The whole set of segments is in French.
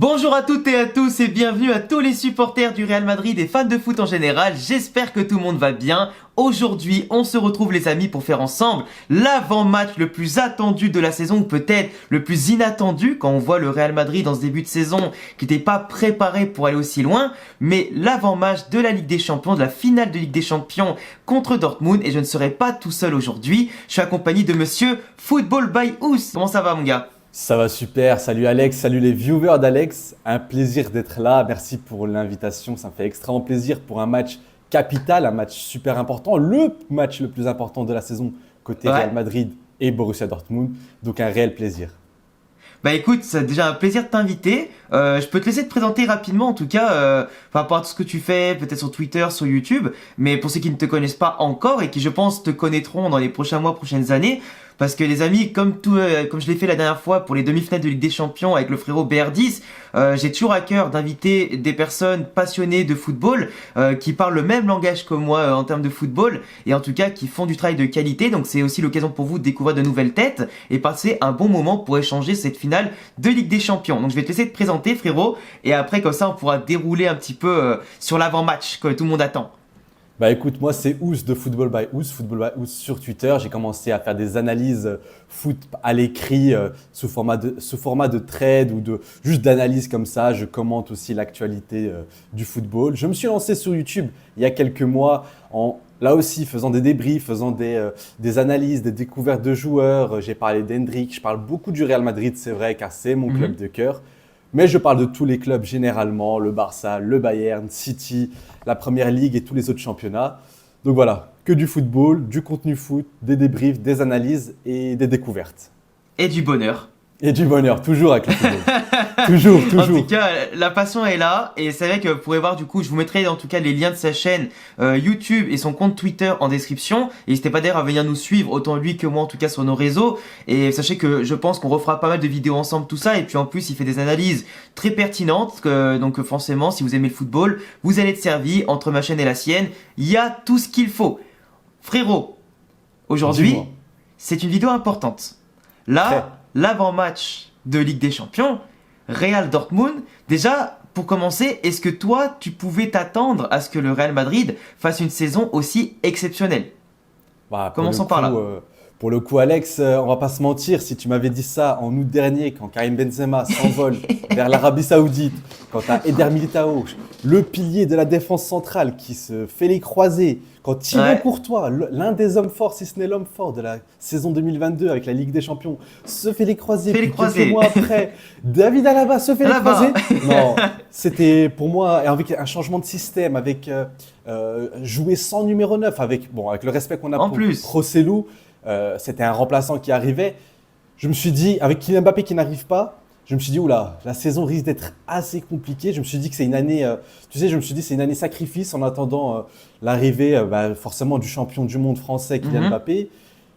Bonjour à toutes et à tous et bienvenue à tous les supporters du Real Madrid et fans de foot en général. J'espère que tout le monde va bien. Aujourd'hui, on se retrouve les amis pour faire ensemble l'avant-match le plus attendu de la saison, ou peut-être le plus inattendu quand on voit le Real Madrid dans ce début de saison qui n'était pas préparé pour aller aussi loin. Mais l'avant-match de la Ligue des Champions, de la finale de Ligue des Champions contre Dortmund, et je ne serai pas tout seul aujourd'hui. Je suis accompagné de monsieur Football by Ous. Comment ça va mon gars ? Ça va super, salut Alex, salut les viewers d'Alex, un plaisir d'être là, merci pour l'invitation, ça me fait extrêmement plaisir pour un match capital, un match super important, le match le plus important de la saison côté Real Madrid et Borussia Dortmund, donc un réel plaisir. Bah écoute, c'est déjà un plaisir de t'inviter. Je peux te laisser te présenter rapidement en tout cas par rapport à tout ce que tu fais, peut-être sur Twitter, sur YouTube. Mais pour ceux qui ne te connaissent pas encore et qui je pense te connaîtront dans les prochains mois, prochaines années, parce que les amis, comme je l'ai fait la dernière fois pour les demi-finales de Ligue des Champions avec le frérot BR10, j'ai toujours à cœur d'inviter des personnes passionnées de football qui parlent le même langage que moi en termes de football et en tout cas qui font du travail de qualité. Donc c'est aussi l'occasion pour vous de découvrir de nouvelles têtes et passer un bon moment pour échanger cette finale de Ligue des Champions. Donc je vais te laisser te présenter frérot et après comme ça on pourra dérouler un petit peu sur l'avant-match que tout le monde attend. Bah écoute, moi c'est Ous de Football by Ous sur Twitter. J'ai commencé à faire des analyses foot à l'écrit sous format de trade ou juste d'analyse comme ça. Je commente aussi l'actualité du football. Je me suis lancé sur YouTube il y a quelques mois là aussi faisant des débriefs, faisant des analyses, des découvertes de joueurs. J'ai parlé d'Hendrick, je parle beaucoup du Real Madrid, c'est vrai car c'est mon club de cœur. Mais je parle de tous les clubs généralement, le Barça, le Bayern, City, la Première Ligue et tous les autres championnats. Donc voilà, que du football, du contenu foot, des débriefs, des analyses et des découvertes. Et du bonheur. Et du bonheur, toujours avec le football. Toujours. En tout cas, la passion est là et c'est vrai que vous pourrez voir du coup, je vous mettrai en tout cas les liens de sa chaîne YouTube et son compte Twitter en description. Et n'hésitez pas d'ailleurs à venir nous suivre, autant lui que moi en tout cas sur nos réseaux. Et sachez que je pense qu'on refera pas mal de vidéos ensemble, tout ça. Et puis en plus, il fait des analyses très pertinentes. Donc forcément, si vous aimez le football, vous allez être servi entre ma chaîne et la sienne. Il y a tout ce qu'il faut. Frérot, aujourd'hui, c'est une vidéo importante. Là, l'avant-match de Ligue des Champions, Real Dortmund. Déjà, pour commencer, est-ce que toi, tu pouvais t'attendre à ce que le Real Madrid fasse une saison aussi exceptionnelle ? Commençons par là. Pour le coup, Alex, on va pas se mentir, si tu m'avais dit ça en août dernier, quand Karim Benzema s'envole vers l'Arabie Saoudite, quand tu as Eder Militao, le pilier de la défense centrale qui se fait les croisés, quand Thibaut Courtois, l'un des hommes forts, si ce n'est l'homme fort de la saison 2022 avec la Ligue des Champions, se fait les croisés, quelques mois après, David Alaba se fait les croisés. Non, c'était pour moi, avec un changement de système, avec jouer sans numéro 9, avec le respect qu'on a pour Rosselló, c'était un remplaçant qui arrivait. Je me suis dit, avec Kylian Mbappé qui n'arrive pas, je me suis dit, oula, la saison risque d'être assez compliquée. Je me suis dit que c'est une année, c'est une année sacrifice en attendant l'arrivée forcément du champion du monde français Kylian Mbappé.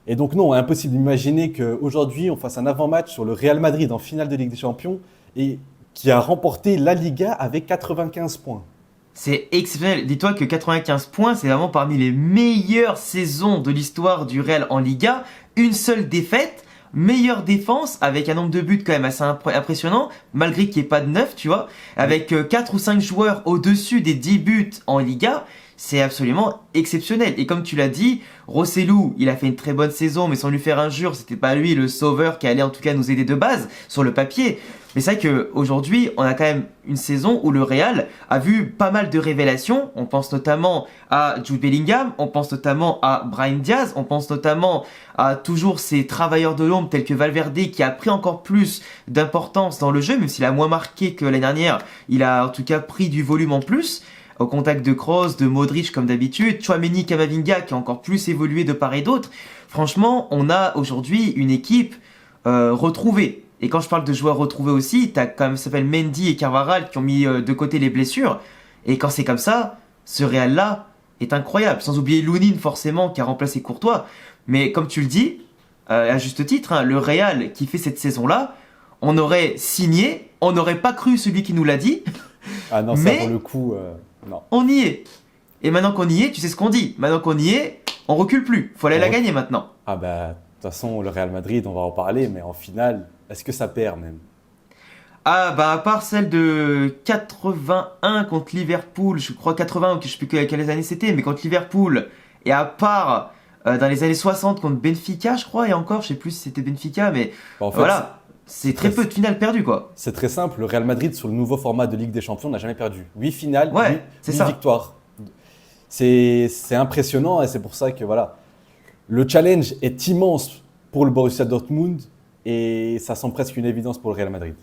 Et donc non, impossible d'imaginer qu'aujourd'hui, on fasse un avant-match sur le Real Madrid en finale de Ligue des Champions et qui a remporté la Liga avec 95 points. C'est exceptionnel. Dis-toi que 95 points, c'est vraiment parmi les meilleures saisons de l'histoire du Real en Liga. Une seule défaite, meilleure défense, avec un nombre de buts quand même assez impressionnant, malgré qu'il n'y ait pas de 9, tu vois. Avec 4 ou 5 joueurs au-dessus des 10 buts en Liga, c'est absolument exceptionnel. Et comme tu l'as dit, Rosselló, il a fait une très bonne saison, mais sans lui faire injure, c'était pas lui le sauveur qui allait en tout cas nous aider de base, sur le papier. Mais c'est vrai qu'aujourd'hui, on a quand même une saison où le Real a vu pas mal de révélations. On pense notamment à Jude Bellingham, on pense notamment à Brahim Diaz, on pense notamment à toujours ces travailleurs de l'ombre tels que Valverde qui a pris encore plus d'importance dans le jeu, même s'il a moins marqué que l'année dernière. Il a en tout cas pris du volume en plus. Au contact de Kroos, de Modric comme d'habitude, Tchouaméni, Camavinga qui a encore plus évolué de part et d'autre. Franchement, on a aujourd'hui une équipe retrouvée. Et quand je parle de joueurs retrouvés aussi, t'as comme ça s'appelle Mendy et Carvajal qui ont mis de côté les blessures. Et quand c'est comme ça, ce Real-là est incroyable. Sans oublier Lunin forcément qui a remplacé Courtois. Mais comme tu le dis, à juste titre, hein, le Real qui fait cette saison-là, on aurait signé, on n'aurait pas cru celui qui nous l'a dit. Ah non, ça pour le coup, non. On y est. Et maintenant qu'on y est, tu sais ce qu'on dit. Maintenant qu'on y est, on recule plus. Faut aller la gagner maintenant. Ah bah, de toute façon, le Real Madrid, on va en parler, mais en finale, est-ce que ça perd même ? Ah bah à part celle de 81 contre Liverpool, je crois 80, je sais plus quelles années c'était, mais contre Liverpool, et à part dans les années 60 contre Benfica, je crois, et encore, je sais plus si c'était Benfica, mais Bah, en fait, voilà, c'est c'est très très, peu de finales perdues quoi. c'est très simple. Le Real Madrid, sur le nouveau format de Ligue des Champions, n'a jamais perdu. 8 finales, Ouais, c'est 8 ça. victoires. C'est impressionnant et c'est pour ça que voilà. Le challenge est immense pour le Borussia Dortmund et ça semble presque une évidence pour le Real Madrid.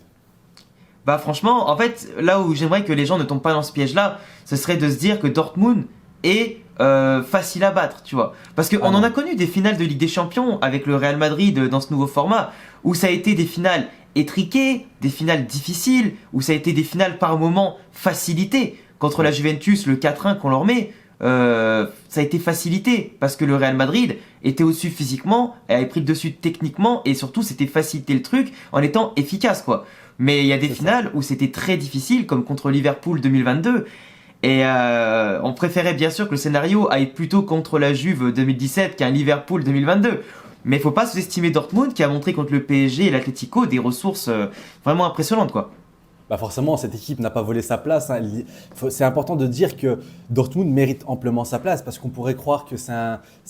Bah franchement, en fait, là où j'aimerais que les gens ne tombent pas dans ce piège-là, ce serait de se dire que Dortmund est facile à battre, tu vois. Parce qu'on Ah en a non. connu des finales de Ligue des Champions avec le Real Madrid dans ce nouveau format, où ça a été des finales étriquées, des finales difficiles, où ça a été des finales par moments facilitées. Contre la Juventus, le 4-1 qu'on leur met, ça a été facilité parce que le Real Madrid était au-dessus physiquement, avait pris le dessus techniquement et surtout c'était facilité le truc en étant efficace quoi. Mais il y a des C'est ça. finales où c'était très difficile comme contre Liverpool 2022 et on préférait bien sûr que le scénario aille plutôt contre la Juve 2017 qu'un Liverpool 2022. Mais il faut pas sous-estimer Dortmund qui a montré contre le PSG et l'Atlético des ressources vraiment impressionnantes quoi. Bah forcément, cette équipe n'a pas volé sa place, hein. C'est important de dire que Dortmund mérite amplement sa place parce qu'on pourrait croire que c'est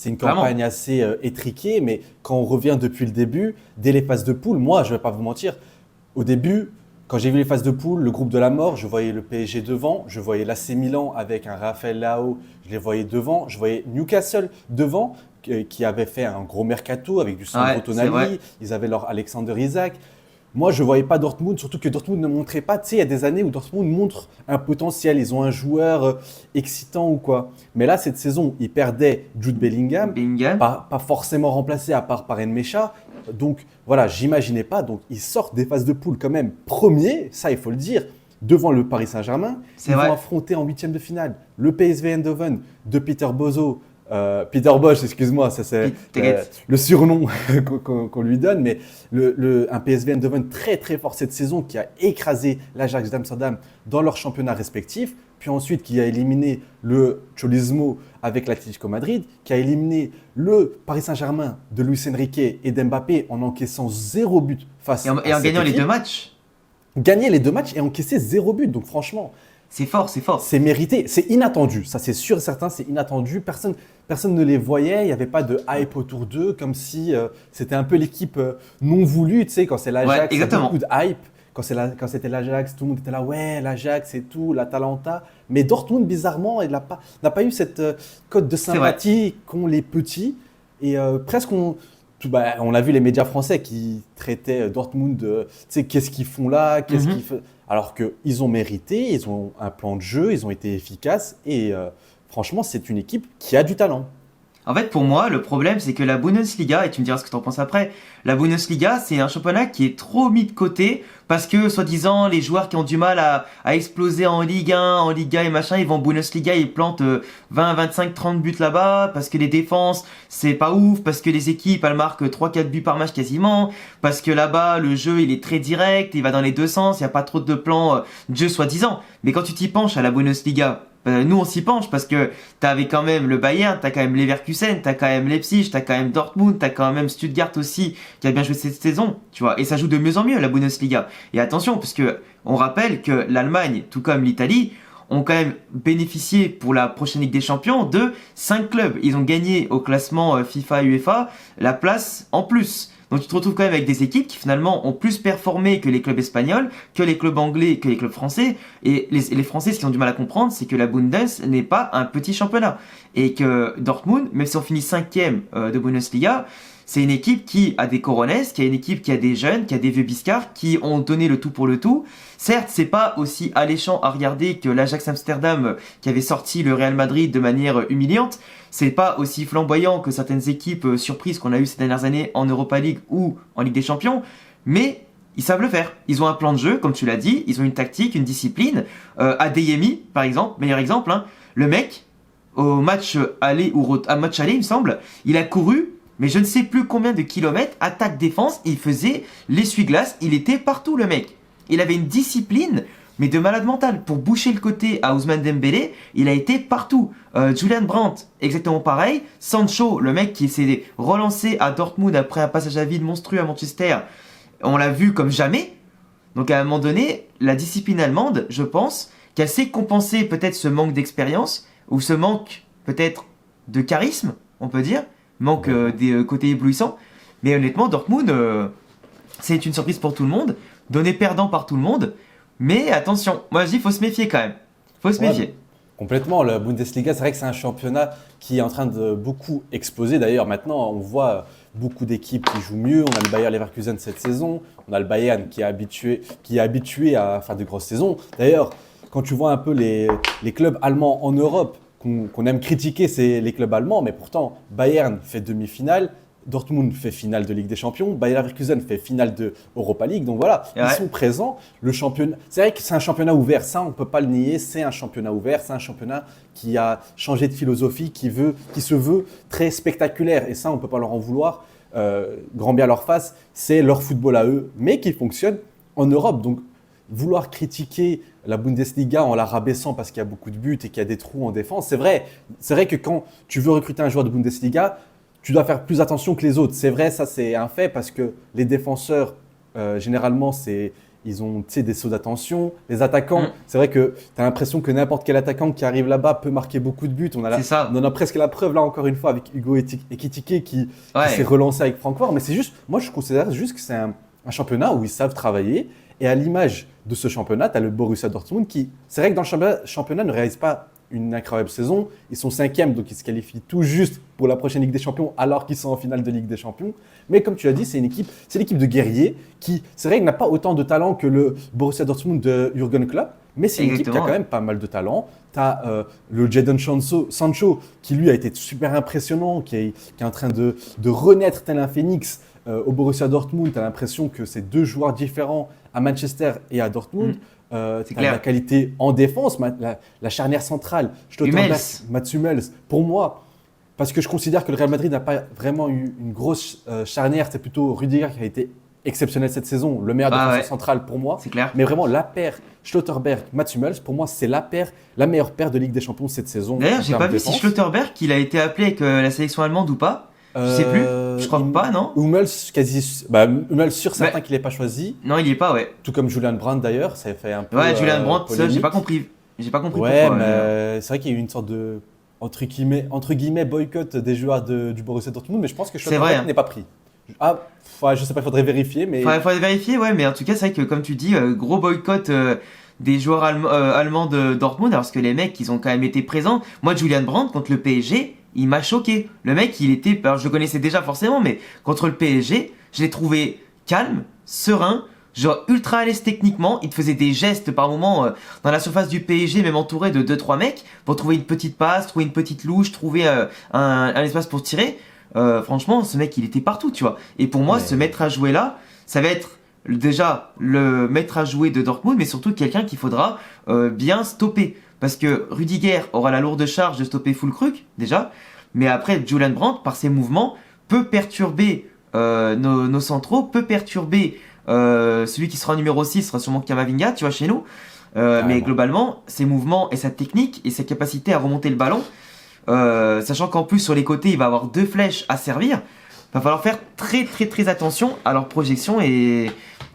une Vraiment. campagne assez étriquée, mais quand on revient depuis le début, dès les phases de poule, moi, je ne vais pas vous mentir, au début, quand j'ai vu les phases de poule, le groupe de la mort, je voyais le PSG devant, je voyais l'AC Milan avec un Raphaël Leao, je les voyais devant, je voyais Newcastle devant, qui avait fait un gros mercato avec du Sandro Ouais, c'est vrai. Tonali, ils avaient leur Alexander Isak. Moi, je ne voyais pas Dortmund, surtout que Dortmund ne montrait pas. Tu sais, il y a des années où Dortmund montre un potentiel. Ils ont un joueur excitant ou quoi. Mais là, cette saison, ils perdaient Jude Bellingham, Bellingham. pas forcément remplacé à part par Nmecha. Donc, voilà, j'imaginais pas. Donc, ils sortent des phases de poule quand même premiers, ça, il faut le dire, devant le Paris Saint-Germain. C'est Ils vont vrai. affronter en huitième de finale le PSV Eindhoven de Peter Bozo. Peter Bosch, excuse-moi, ça c'est T'inquiète. le surnom qu'on lui donne, mais un PSV Eindhoven très très fort cette saison qui a écrasé l'Ajax d'Amsterdam dans leurs championnats respectifs, puis ensuite qui a éliminé le Cholismo avec l'Atlético Madrid, qui a éliminé le Paris Saint-Germain de Luis Enrique et d'Mbappé en encaissant 0 but face Et à en cette gagnant les deux équipe. matchs. Gagner les 2 matchs et encaisser 0 but, donc franchement, C'est fort, c'est fort. c'est mérité, c'est inattendu, ça c'est sûr et certain, c'est inattendu. Personne ne les voyait, il n'y avait pas de hype autour d'eux, comme si c'était un peu l'équipe non voulue, tu sais, quand c'est Ouais, l'Ajax, il y a beaucoup exactement. de hype. Quand c'était l'Ajax, tout le monde était là, ouais, l'Ajax et tout, l'Atalanta. Mais Dortmund, bizarrement, il n'a pas eu cette cote de C'est vrai. sympathie qu'ont les petits. Et presque, on a vu les médias français qui traitaient Dortmund de, tu sais, qu'est-ce qu'ils font là, qu'est-ce Mhm. qu'ils font. Alors qu'ils ont mérité, ils ont un plan de jeu, ils ont été efficaces. Et franchement, c'est une équipe qui a du talent. En fait, pour moi, le problème, c'est que la Bundesliga, et tu me diras ce que tu en penses après, la Bundesliga, c'est un championnat qui est trop mis de côté parce que, soi-disant, les joueurs qui ont du mal à exploser en Ligue 1, en Liga et machin, ils vont en Bundesliga, ils plantent 20, 25, 30 buts là-bas parce que les défenses, c'est pas ouf, parce que les équipes, elles marquent 3, 4 buts par match quasiment, parce que là-bas, le jeu, il est très direct, il va dans les deux sens, il n'y a pas trop de plans de jeu soi-disant. Mais quand tu t'y penches à la Bundesliga, nous on s'y penche parce que t'avais quand même le Bayern, t'as quand même Leverkusen, t'as quand même Leipzig, t'as quand même Dortmund, t'as quand même Stuttgart aussi qui a bien joué cette saison, tu vois. Et ça joue de mieux en mieux la Bundesliga. Et attention, parce que on rappelle que l'Allemagne, tout comme l'Italie, ont quand même bénéficié pour la prochaine Ligue des Champions de 5 clubs. Ils ont gagné au classement FIFA et UEFA la place en plus. Donc tu te retrouves quand même avec des équipes qui finalement ont plus performé que les clubs espagnols, que les clubs anglais, que les clubs français. Et les Français, ce qu'ils ont du mal à comprendre, c'est que la Bundes n'est pas un petit championnat. Et que Dortmund, même si on finit cinquième de Bundesliga, c'est une équipe qui a des coronets, qui a une équipe qui a des jeunes, qui a des vieux biscards, qui ont donné le tout pour le tout. Certes, c'est pas aussi alléchant à regarder que l'Ajax Amsterdam qui avait sorti le Real Madrid de manière humiliante. C'est pas aussi flamboyant que certaines équipes surprises qu'on a eues ces dernières années en Europa League ou en Ligue des Champions. Mais ils savent le faire. Ils ont un plan de jeu, comme tu l'as dit. Ils ont une tactique, une discipline. Adeyemi, par exemple, meilleur exemple. Hein, le mec, au match aller à match aller, il me semble, il a couru mais je ne sais plus combien de kilomètres, attaque-défense, il faisait l'essuie-glace, il était partout le mec. Il avait une discipline, mais de malade mental. Pour boucher le côté à Ousmane Dembélé, il a été partout. Julian Brandt, exactement pareil. Sancho, le mec qui s'est relancé à Dortmund après un passage à vide monstrueux à Manchester, on l'a vu comme jamais. Donc à un moment donné, la discipline allemande, je pense qu'elle sait compenser peut-être ce manque d'expérience ou ce manque peut-être de charisme, on peut dire, manque des côtés éblouissants. Mais honnêtement, Dortmund, c'est une surprise pour tout le monde, donné perdant par tout le monde. Mais attention, moi je dis faut se méfier quand même. Faut se Ouais, méfier. complètement. La Bundesliga, c'est vrai que c'est un championnat qui est en train de beaucoup exploser. D'ailleurs, maintenant, on voit beaucoup d'équipes qui jouent mieux. On a le Bayer Leverkusen cette saison. On a le Bayern qui est habitué à faire de grosses saisons. D'ailleurs, quand tu vois un peu les clubs allemands en Europe, qu'on aime critiquer, c'est les clubs allemands. Mais pourtant, Bayern fait demi-finale. Dortmund fait finale de Ligue des Champions, Bayer Leverkusen fait finale de Europa League. Donc voilà, Ouais. ils sont présents. Le championnat, c'est vrai que c'est un championnat ouvert, ça on ne peut pas le nier. C'est un championnat ouvert, c'est un championnat qui a changé de philosophie, qui se veut très spectaculaire. Et ça on ne peut pas leur en vouloir. Grand bien leur face, c'est leur football à eux, mais qui fonctionne en Europe. Donc vouloir critiquer la Bundesliga en la rabaissant parce qu'il y a beaucoup de buts et qu'il y a des trous en défense, c'est vrai. C'est vrai que quand tu veux recruter un joueur de Bundesliga, tu dois faire plus attention que les autres. C'est vrai, ça c'est un fait parce que les défenseurs, généralement, ils ont des sauts d'attention. Les attaquants, c'est vrai que tu as l'impression que n'importe quel attaquant qui arrive là-bas peut marquer beaucoup de buts. C'est ça. On en a presque la preuve là encore une fois avec Hugo Ekitike qui Ouais. s'est relancé avec Francfort. Mais c'est juste, moi je considère juste que c'est un championnat où ils savent travailler. Et à l'image de ce championnat, tu as le Borussia Dortmund qui, c'est vrai que dans le championnat, ne réalise pas une incroyable saison. Ils sont 5e, donc ils se qualifient tout juste pour la prochaine Ligue des Champions, alors qu'ils sont en finale de Ligue des Champions. Mais comme tu as dit, c'est l'équipe de guerriers qui, c'est vrai, n'a pas autant de talent que le Borussia Dortmund de Jürgen Klopp, mais c'est une équipe qui a Exactement, quand même pas mal de talent. Tu as le Jadon Sancho, qui lui a été super impressionnant, qui est en train de renaître tel un phénix au Borussia Dortmund. Tu as l'impression que c'est deux joueurs différents à Manchester et à Dortmund. C'est T'as clair. la qualité en défense, la charnière centrale, Stotterberg, Hummels. Mats Hummels. Pour moi, parce que je considère que le Real Madrid n'a pas vraiment eu une grosse charnière, c'est plutôt Rudiger qui a été exceptionnel cette saison, le meilleur défenseur Ouais. central pour moi. C'est clair. Mais vraiment, la paire Stotterberg, Mats Hummels, pour moi, c'est la meilleure paire de Ligue des Champions cette saison. D'ailleurs, en j'ai termes pas de vu si défense. Schlotterberg il a été appelé avec la sélection allemande ou pas. Je sais plus. Je crois pas, non. Hummels, Hummels sûr certain qu'il n'est pas choisi, Non, il y est pas, ouais. tout comme Julian Brandt d'ailleurs, ça fait un peu Ouais, Julian Brandt, ça, j'ai polémique. pas compris. J'ai pas compris Ouais, pourquoi. mais c'est vrai qu'il y a eu une sorte de entre guillemets boycott des joueurs du Borussia Dortmund, mais je pense que C'est vrai, Schlotterbeck hein. n'est pas pris. Ah, je sais pas, il faudrait vérifier, mais Faudrait vérifier, ouais, mais en tout cas, c'est vrai que comme tu dis, gros boycott des joueurs allemands de Dortmund, parce que les mecs, ils ont quand même été présents. Moi, Julian Brandt contre le PSG, il m'a choqué. Le mec, il était, alors je le connaissais déjà forcément, mais contre le PSG, je l'ai trouvé calme, serein, genre ultra à l'aise techniquement. Il te faisait des gestes par moment dans la surface du PSG, même entouré de 2-3 mecs, pour trouver une petite passe, trouver une petite louche, trouver un espace pour tirer. Franchement, ce mec, il était partout, tu vois. Et pour moi, Ouais. ce maître à jouer là, ça va être déjà le maître à jouer de Dortmund, mais surtout quelqu'un qu'il faudra bien stopper. Parce que Rudiger aura la lourde charge de stopper Füllkrug, déjà. Mais après, Julian Brandt, par ses mouvements, peut perturber nos centraux, peut perturber celui qui sera numéro 6, sera sûrement Kamavinga, tu vois, chez nous. Mais Carrément. globalement, ses mouvements et sa technique et sa capacité à remonter le ballon, sachant qu'en plus sur les côtés il va avoir 2 flèches à servir, va falloir faire très très très attention à leur projection et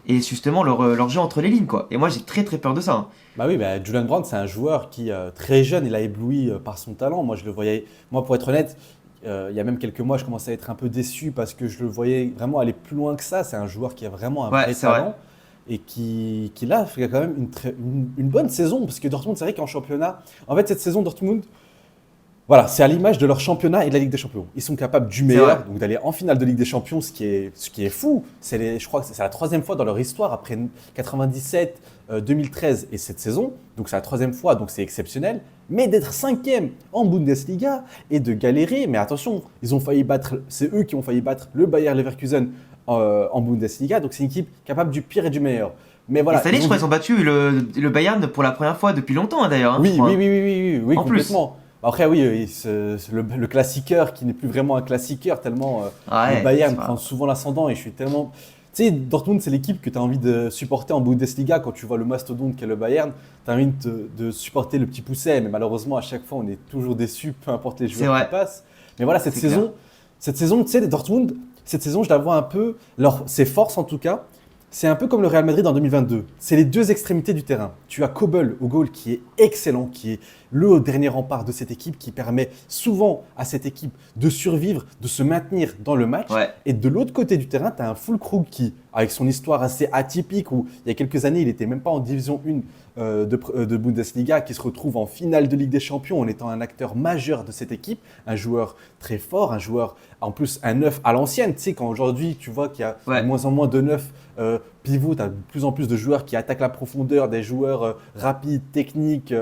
justement leur jeu entre les lignes quoi. Et moi j'ai très très peur de ça. Hein. bah oui, Julian Brandt, c'est un joueur qui très jeune, il a ébloui par son talent. Moi, je le voyais. Moi, pour être honnête, il y a même quelques mois, je commençais à être un peu déçu parce que je le voyais vraiment aller plus loin que ça. C'est un joueur qui a vraiment un Ouais, vrai c'est vrai. talent. Et qui là fait quand même une bonne saison parce que Dortmund, c'est vrai qu'en championnat, en fait cette saison Dortmund, voilà, c'est à l'image de leur championnat et de la Ligue des Champions. Ils sont capables du meilleur, vrai. donc d'aller en finale de Ligue des Champions, ce qui est fou. Je crois que c'est la troisième fois dans leur histoire après 97, 2013 et cette saison, donc c'est la troisième fois, donc c'est exceptionnel. Mais d'être cinquième en Bundesliga et de galérer, mais attention, c'est eux qui ont failli battre le Bayer Leverkusen en Bundesliga, donc c'est une équipe capable du pire et du meilleur. Mais voilà. Et cette année, ils je ont crois qu'ils ont battu le Bayern pour la première fois depuis longtemps hein, d'ailleurs. Hein, je oui, crois. oui, En plus. complètement. Après, oui, le classiqueur qui n'est plus vraiment un classiqueur, tellement Ouais, le Bayern c'est pas- prend souvent l'ascendant et je suis tellement. Tu sais, Dortmund, c'est l'équipe que tu as envie de supporter en Bundesliga quand tu vois le mastodonte qu'est le Bayern. Tu as envie de supporter le petit pousset, mais malheureusement, à chaque fois, on est toujours déçu, peu importe les joueurs vrai. qui passent. Mais voilà, cette C'est saison, tu sais, Dortmund, cette saison, je la vois un peu, ses forces en tout cas, c'est un peu comme le Real Madrid en 2022. C'est les deux extrémités du terrain. Tu as Kobel au goal qui est excellent, qui est le dernier rempart de cette équipe, qui permet souvent à cette équipe de survivre, de se maintenir dans le match. Ouais. Et de l'autre côté du terrain, tu as un Füllkrug qui, avec son histoire assez atypique, où il y a quelques années, il n'était même pas en division 1 de Bundesliga, qui se retrouve en finale de Ligue des Champions en étant un acteur majeur de cette équipe, un joueur très fort, un joueur, en plus, un neuf à l'ancienne. Tu sais, quand aujourd'hui, tu vois qu'il y a de moins en moins de neufs pivots, tu as de plus en plus de joueurs qui attaquent la profondeur, des joueurs rapides, techniques.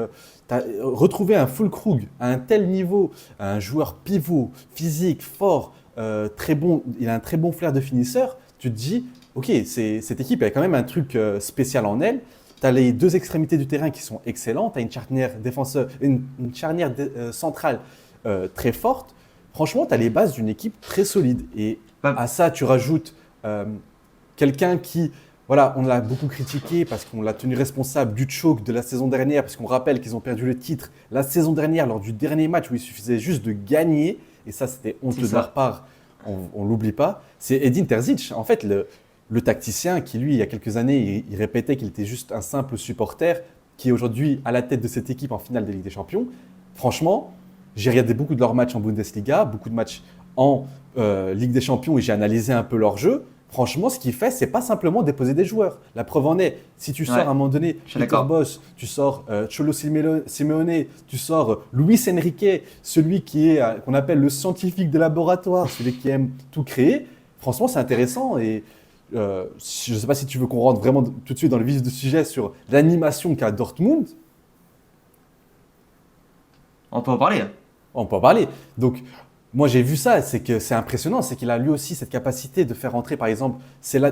Tu as retrouvé un Füllkrug à un tel niveau, un joueur pivot, physique, fort, très bon, il a un très bon flair de finisseur. Tu te dis, ok, cette équipe a quand même un truc spécial en elle. Tu as les deux extrémités du terrain qui sont excellentes. Tu as une charnière centrale très forte. Franchement, tu as les bases d'une équipe très solide. Et à ça, tu rajoutes quelqu'un qui, voilà, on l'a beaucoup critiqué parce qu'on l'a tenu responsable du choke de la saison dernière, parce qu'on rappelle qu'ils ont perdu le titre la saison dernière lors du dernier match où il suffisait juste de gagner. Et ça, c'était honteux de leur part. On ne l'oublie pas. C'est Edin Terzic. En fait, le tacticien qui, lui, il y a quelques années, il répétait qu'il était juste un simple supporter, qui est aujourd'hui à la tête de cette équipe en finale de Ligue des Champions. Franchement, j'ai regardé beaucoup de leurs matchs en Bundesliga, beaucoup de matchs en Ligue des Champions et j'ai analysé un peu leur jeu. Franchement, ce qu'il fait, c'est pas simplement déposer des joueurs. La preuve en est, si tu sors à un moment donné Peter Bosz, tu sors Cholo Simeone, tu sors Luis Enrique, celui qui est qu'on appelle le scientifique de laboratoire, celui qui aime tout créer. Franchement, c'est intéressant et je ne sais pas si tu veux qu'on rentre vraiment tout de suite dans le vif du sujet sur l'animation qu'a Dortmund. On peut en parler. On peut en parler. Donc, moi, j'ai vu ça, c'est que c'est impressionnant, c'est qu'il a lui aussi cette capacité de faire rentrer, par exemple,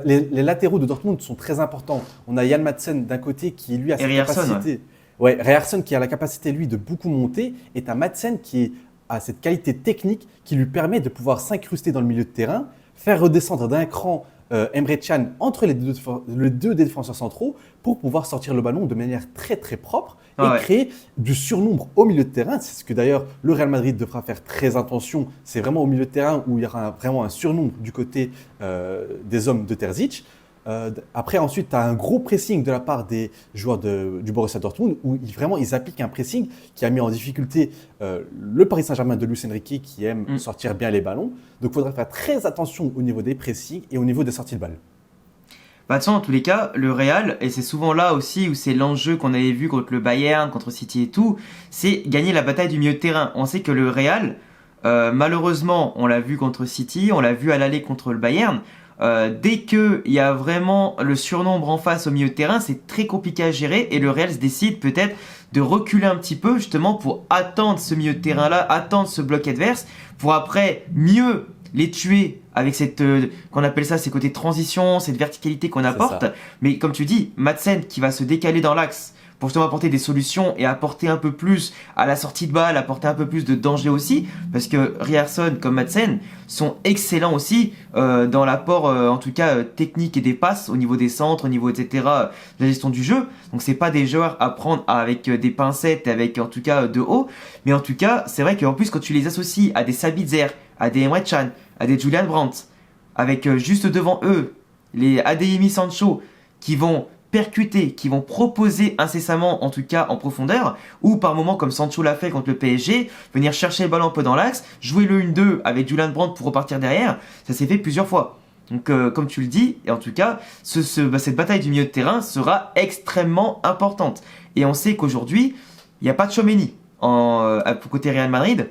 les latéraux de Dortmund sont très importants. On a Jan Madsen d'un côté qui, lui, a cette capacité. Ouais, Ryerson qui a la capacité, lui, de beaucoup monter, et tu as Madsen qui a cette qualité technique qui lui permet de pouvoir s'incruster dans le milieu de terrain, faire redescendre d'un cran Emre Can entre les deux défenseurs centraux pour pouvoir sortir le ballon de manière très très propre et créer du surnombre au milieu de terrain. C'est ce que d'ailleurs le Real Madrid devra faire très attention. C'est vraiment au milieu de terrain où il y aura vraiment un surnombre du côté des hommes de Terzic. Après, ensuite, tu as un gros pressing de la part des joueurs du Borussia Dortmund où ils appliquent un pressing qui a mis en difficulté le Paris Saint-Germain de Luis Enrique qui aime sortir bien les ballons. Donc, il faudra faire très attention au niveau des pressings et au niveau des sorties de balles. Bah, de toute façon, dans tous les cas, le Real, et c'est souvent là aussi où c'est l'enjeu qu'on avait vu contre le Bayern, contre City et tout, c'est gagner la bataille du milieu de terrain. On sait que le Real, malheureusement, on l'a vu contre City, on l'a vu à l'aller contre le Bayern. Dès qu'il y a vraiment le surnombre en face au milieu de terrain, c'est très compliqué à gérer et le Real se décide peut-être de reculer un petit peu justement pour attendre ce milieu de terrain-là, attendre ce bloc adverse, pour après mieux les tuer avec cette, qu'on appelle ça, ces côtés de transition, cette verticalité qu'on apporte. Mais comme tu dis, Madsen qui va se décaler dans l'axe pour justement apporter des solutions et apporter un peu plus à la sortie de balle, apporter un peu plus de danger aussi, parce que Ryerson comme Madsen sont excellents aussi dans l'apport, en tout cas technique et des passes au niveau des centres, au niveau etc. de la gestion du jeu. Donc c'est pas des joueurs à prendre avec des pincettes, avec en tout cas de haut, mais en tout cas c'est vrai qu'en plus quand tu les associes à des Sabitzer, à des Emre Can, à des Julian Brandt, avec juste devant eux les Adeyemi Sancho qui vont percuter, qui vont proposer incessamment, en tout cas en profondeur, ou par moments comme Sancho l'a fait contre le PSG, venir chercher le ballon un peu dans l'axe, jouer le 1-2 avec Julian Brandt pour repartir derrière, ça s'est fait plusieurs fois. Donc comme tu le dis, et en tout cas, cette bataille du milieu de terrain sera extrêmement importante. Et on sait qu'aujourd'hui, il n'y a pas de Tchouaméni côté Real Madrid,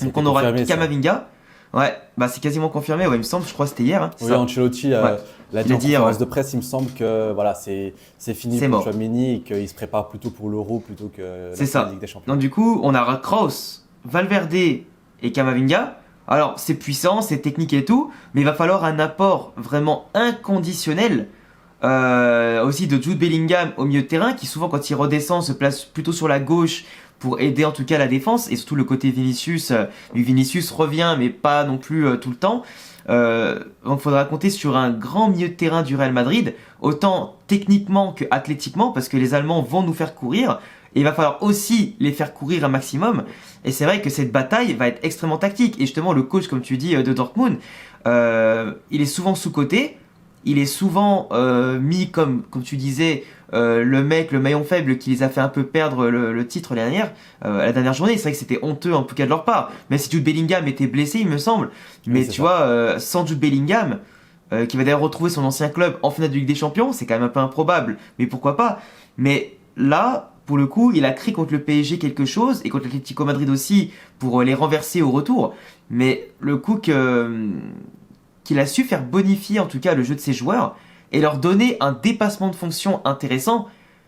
donc on aura Camavinga. Ouais, bah c'est quasiment confirmé, ouais, il me semble, je crois que c'était hier. Hein, oui, ça. Ancelotti l'a dit en conférence de presse, il me semble que voilà, c'est fini pour Tchouaméni et qu'il se prépare plutôt pour l'Euro plutôt que la Ligue des Champions. Donc du coup, on aura Kroos, Valverde et Camavinga. Alors c'est puissant, c'est technique et tout, mais il va falloir un apport vraiment inconditionnel aussi de Jude Bellingham au milieu de terrain qui souvent quand il redescend se place plutôt sur la gauche pour aider en tout cas la défense et surtout le côté Vinicius. Vinicius revient mais pas non plus tout le temps. Donc il faudra compter sur un grand milieu de terrain du Real Madrid, autant techniquement que athlétiquement parce que les Allemands vont nous faire courir et il va falloir aussi les faire courir un maximum. Et c'est vrai que cette bataille va être extrêmement tactique et justement le coach comme tu dis de Dortmund, il est souvent sous-coté. il est souvent mis comme tu disais, le maillon faible qui les a fait un peu perdre le titre la dernière journée. C'est vrai que c'était honteux en tout cas de leur part. Même si Jude Bellingham était blessé, il me semble. Mais Oui, c'est tu ça. vois, sans Jude Bellingham, qui va d'ailleurs retrouver son ancien club en finale de Ligue des Champions, c'est quand même un peu improbable. Mais pourquoi pas? Mais là, pour le coup, il a créé contre le PSG quelque chose et contre l'Atlético Madrid aussi pour les renverser au retour. Mais le coup qu'il a su faire bonifier en tout cas le jeu de ses joueurs et leur donner un dépassement de fonction intéressant,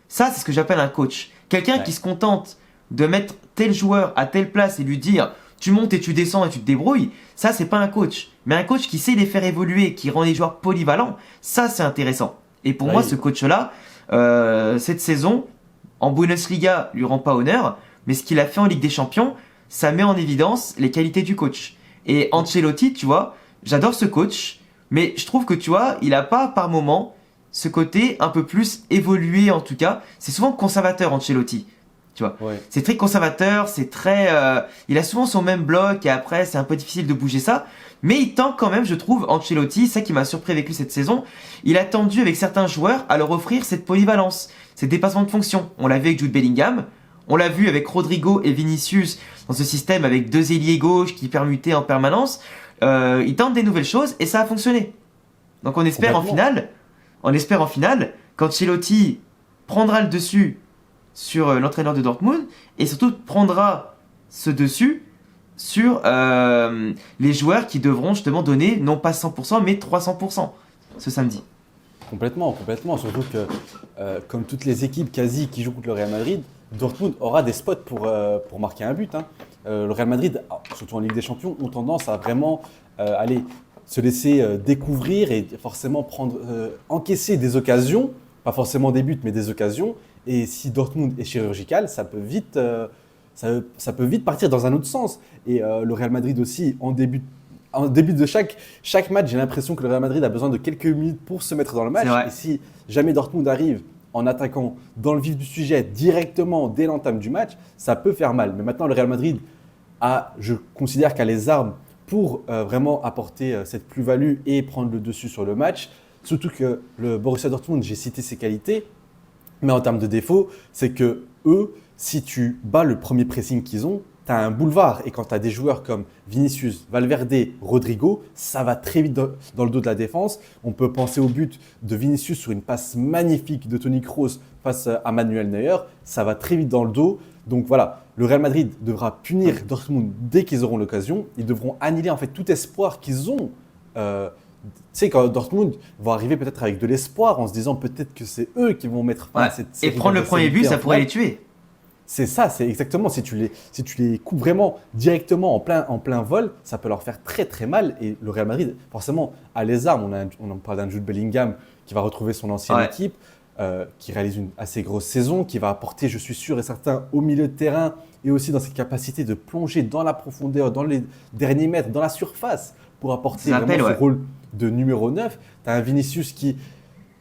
ça c'est ce que j'appelle un coach. Quelqu'un Ouais. qui se contente de mettre tel joueur à telle place et lui dire tu montes et tu descends et tu te débrouilles, ça c'est pas un coach. Mais un coach qui sait les faire évoluer, qui rend les joueurs polyvalents, ça c'est intéressant. Et pour Là, moi ce coach-là, cette saison, en Bundesliga lui rend pas honneur, mais ce qu'il a fait en Ligue des Champions, ça met en évidence les qualités du coach. Et Ancelotti, tu vois, j'adore ce coach, mais je trouve que tu vois, il a pas par moment ce côté un peu plus évolué en tout cas. C'est souvent conservateur Ancelotti, tu vois. ouais. C'est très conservateur, c'est très, il a souvent son même bloc et après c'est un peu difficile de bouger ça. Mais il tend quand même, je trouve, Ancelotti, ça qui m'a surpris avec lui cette saison, il a tendu avec certains joueurs à leur offrir cette polyvalence, ces dépassements de fonction. On l'a vu avec Jude Bellingham, on l'a vu avec Rodrigo et Vinicius dans ce système avec deux ailiers gauche qui permutaient en permanence. Ils tentent des nouvelles choses et ça a fonctionné. Donc Complètement. on espère en finale qu'Ancelotti prendra le dessus sur l'entraîneur de Dortmund et surtout prendra ce dessus sur les joueurs qui devront justement donner non pas 100% mais 300% ce samedi. Complètement, complètement. Surtout que, comme toutes les équipes quasi qui jouent contre le Real Madrid, Dortmund aura des spots pour marquer un but, hein. Le Real Madrid, surtout en Ligue des Champions, ont tendance à vraiment aller se laisser découvrir et forcément encaisser des occasions, pas forcément des buts, mais des occasions. Et si Dortmund est chirurgical, ça peut vite partir dans un autre sens. Et le Real Madrid aussi, en début de chaque match, j'ai l'impression que le Real Madrid a besoin de quelques minutes pour se mettre dans le C'est match. vrai. Et si jamais Dortmund arrive en attaquant dans le vif du sujet directement dès l'entame du match, ça peut faire mal. Mais maintenant, le Real Madrid je considère qu'a les armes pour vraiment apporter cette plus-value et prendre le dessus sur le match. Surtout que le Borussia Dortmund, j'ai cité ses qualités, mais en termes de défauts, c'est que eux, si tu bats le premier pressing qu'ils ont, tu as un boulevard. Et quand tu as des joueurs comme Vinicius, Valverde, Rodrigo, ça va très vite dans le dos de la défense. On peut penser au but de Vinicius sur une passe magnifique de Toni Kroos face à Manuel Neuer. Ça va très vite dans le dos. Donc voilà, le Real Madrid devra punir Dortmund dès qu'ils auront l'occasion. Ils devront annihiler en fait tout espoir qu'ils ont. Tu sais, quand Dortmund va arriver peut-être avec de l'espoir en se disant peut-être que c'est eux qui vont mettre fin Ouais. à cette Et série prendre le premier but, d'adversité en ça pourrait les finale. tuer. C'est ça, c'est exactement. Si tu les coupes vraiment directement en plein vol, ça peut leur faire très très mal. Et le Real Madrid, forcément, a les armes. On en parle d'un Jude Bellingham qui va retrouver son ancienne Ouais. équipe, qui réalise une assez grosse saison, qui va apporter, je suis sûr et certain, au milieu de terrain et aussi dans cette capacité de plonger dans la profondeur, dans les derniers mètres, dans la surface pour apporter Ça vraiment appelle, ce ouais. rôle de numéro 9. Tu as un Vinicius qui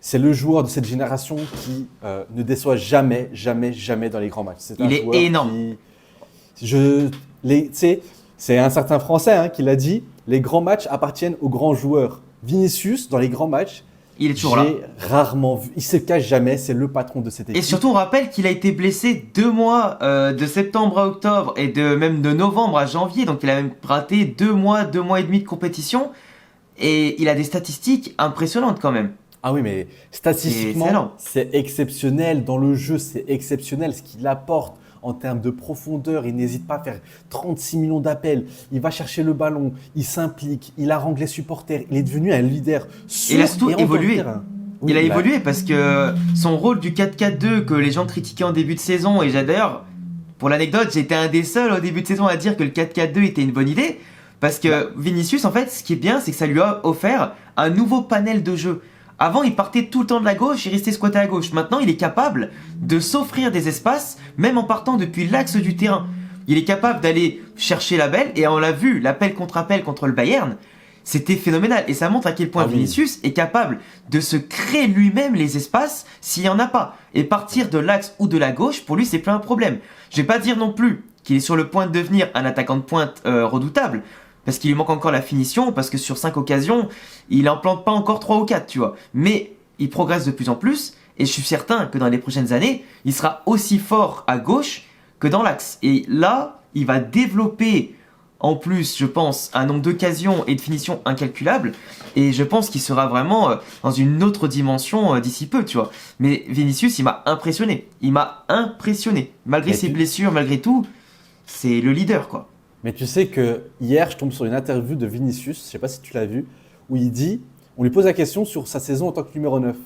c'est le joueur de cette génération qui ne déçoit jamais, jamais, jamais dans les grands matchs. C'est un Il est joueur énorme. tu sais, c'est un certain Français hein, qui l'a dit, les grands matchs appartiennent aux grands joueurs. Vinicius, dans les grands matchs, Il est toujours là. j'ai rarement vu, il se cache jamais, c'est le patron de cette Et équipe. surtout, on rappelle qu'il a été blessé 2 mois de septembre à octobre et même de novembre à janvier. Donc, il a même raté 2 mois et demi de compétition. Et il a des statistiques impressionnantes quand même. Ah oui, mais C'est statistiquement, excellent. c'est exceptionnel. Dans le jeu, c'est exceptionnel ce qu'il apporte en termes de profondeur. Il n'hésite pas à faire 36 millions d'appels. Il va chercher le ballon, il s'implique, il harangue les supporters. Il est devenu un leader sur Il a surtout et en dehors du évolué. terrain. Oui, Il a évolué parce que son rôle du 4-4-2 que les gens critiquaient en début de saison, et d'ailleurs, pour l'anecdote, j'étais un des seuls au début de saison à dire que le 4-4-2 était une bonne idée. Parce que Vinicius, en fait, ce qui est bien, c'est que ça lui a offert un nouveau panel de jeu. Avant, il partait tout le temps de la gauche et restait squatté à gauche. Maintenant, il est capable de s'offrir des espaces, même en partant depuis l'axe du terrain. Il est capable d'aller chercher la belle, et on l'a vu, l'appel contre appel contre le Bayern, c'était phénoménal. Et ça montre à quel point Ah oui. Vinicius est capable de se créer lui-même les espaces s'il n'y en a pas. Et partir de l'axe ou de la gauche, pour lui, c'est plus un problème. Je vais pas dire non plus qu'il est sur le point de devenir un attaquant de pointe redoutable. parce qu'il lui manque encore la finition, parce que sur 5 occasions, il en plante pas encore 3 ou 4, tu vois. Mais il progresse de plus en plus, et je suis certain que dans les prochaines années, il sera aussi fort à gauche que dans l'axe. Et là, il va développer, en plus, je pense, un nombre d'occasions et de finitions incalculables, et je pense qu'il sera vraiment dans une autre dimension d'ici peu, tu vois. Mais Vinicius, il m'a impressionné. Il m'a impressionné. Malgré ses blessures, malgré tout, c'est le leader, quoi. Mais tu sais que hier, je tombe sur une interview de Vinicius, je ne sais pas si tu l'as vu, où il dit, on lui pose la question sur sa saison en tant que numéro 9.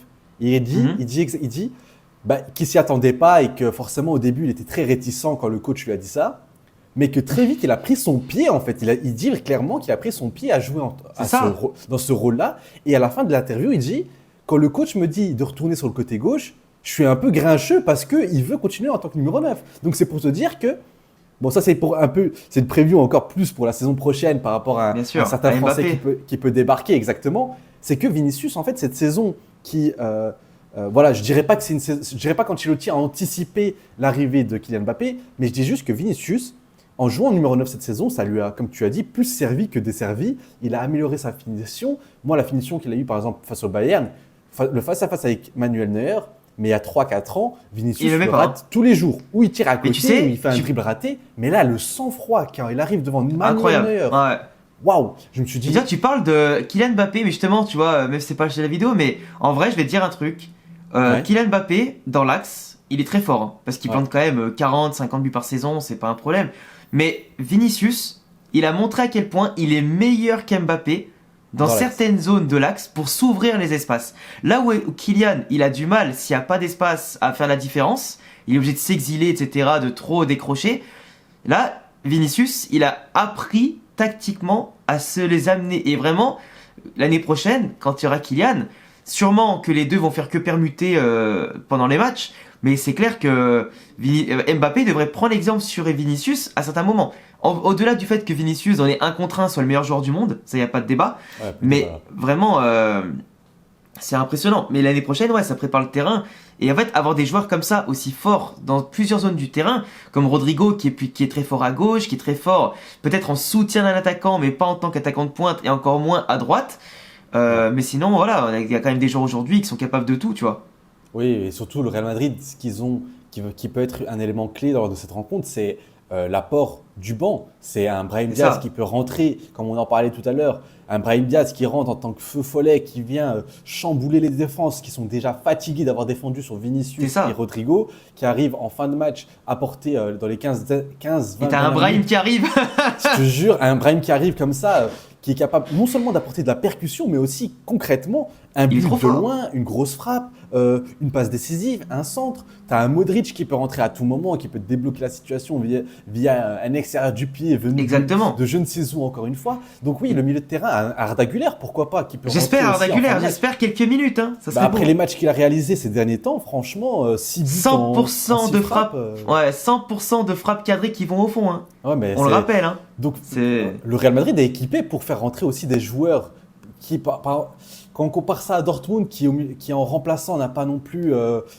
Et il dit qu'il s'y attendait pas et que forcément au début, il était très réticent quand le coach lui a dit ça, mais que très vite, il a pris son pied en fait. Il dit clairement qu'il a pris son pied à jouer dans ce rôle-là. Et à la fin de l'interview, il dit, quand le coach me dit de retourner sur le côté gauche, je suis un peu grincheux parce qu'il veut continuer en tant que numéro 9. Donc c'est pour te dire que bon, ça, c'est une preview encore plus pour la saison prochaine par rapport à un certain Français qui peut débarquer exactement. C'est que Vinicius, en fait, cette saison voilà, je dirais pas qu'Ancelotti a anticipé l'arrivée de Kylian Mbappé, mais je dis juste que Vinicius, en jouant numéro 9 cette saison, ça lui a, comme tu as dit, plus servi que desservi. Il a amélioré sa finition. Moi, la finition qu'il a eue, par exemple, face au Bayern, le face-à-face avec Manuel Neuer, mais il y a 3-4 ans, Vinicius le rate tous les jours. Ou il tire à côté, ou il fait un dribble raté. Mais là, le sang-froid, quand il arrive devant Manuel Neuer, waouh, je me suis dit… Tu parles de Kylian Mbappé, mais justement, tu vois, même si c'est pas chez la vidéo, mais en vrai, je vais te dire un truc. Kylian Mbappé, dans l'axe, il est très fort, hein, parce qu'il plante quand même 40, 50 buts par saison, c'est pas un problème. Mais Vinicius, il a montré à quel point il est meilleur qu'Mbappé dans certaines zones de l'axe pour s'ouvrir les espaces. Là où Kylian, il a du mal, s'il n'y a pas d'espace, à faire la différence, il est obligé de s'exiler, etc., de trop décrocher. Là, Vinicius, il a appris tactiquement à se les amener. Et vraiment, l'année prochaine, quand il y aura Kylian, sûrement que les deux vont faire que permuter pendant les matchs, mais c'est clair que Mbappé devrait prendre l'exemple sur Vinicius à certains moments. Au-delà du fait que Vinicius, dans les 1 contre 1, soit le meilleur joueur du monde, ça, il n'y a pas de débat. Mais vraiment, c'est impressionnant. Mais l'année prochaine, ça prépare le terrain. Et en fait, avoir des joueurs comme ça, aussi forts dans plusieurs zones du terrain, comme Rodrigo, qui est très fort à gauche, qui est très fort peut-être en soutien d'un attaquant, mais pas en tant qu'attaquant de pointe, et encore moins à droite. Mais sinon, voilà, il y a quand même des joueurs aujourd'hui qui sont capables de tout, tu vois. Oui, et surtout le Real Madrid, ce qui peut être un élément clé lors de cette rencontre, c'est l'apport du banc. C'est un Brahim Diaz qui peut rentrer, comme on en parlait tout à l'heure, un Brahim Diaz qui rentre en tant que feu follet, qui vient chambouler les défenses, qui sont déjà fatigués d'avoir défendu sur Vinicius et Rodrigo, qui arrive en fin de match apporter dans les 15-20 Et t'as un Brahim qui arrive. Je te jure, un Brahim qui arrive comme ça, qui est capable non seulement d'apporter de la percussion, mais aussi concrètement un but de loin, une grosse frappe, une passe décisive, un centre. Tu as un Modric qui peut rentrer à tout moment, qui peut débloquer la situation via un extérieur du pied venu de je ne sais où encore une fois. Donc oui, le milieu de terrain, un Arda Güler, pourquoi pas, qui peut J'espère Arda Güler, j'espère quelques minutes. Hein. Ça après les matchs qu'il a réalisés ces derniers temps, franchement, 6 buts 100% de frappes, 100% de frappes cadrées qui vont au fond. Hein. Ouais, mais on le rappelle. Hein. Donc le Real Madrid est équipé pour faire rentrer aussi des joueurs qui, quand on compare ça à Dortmund, qui en remplaçant n'a pas non plus,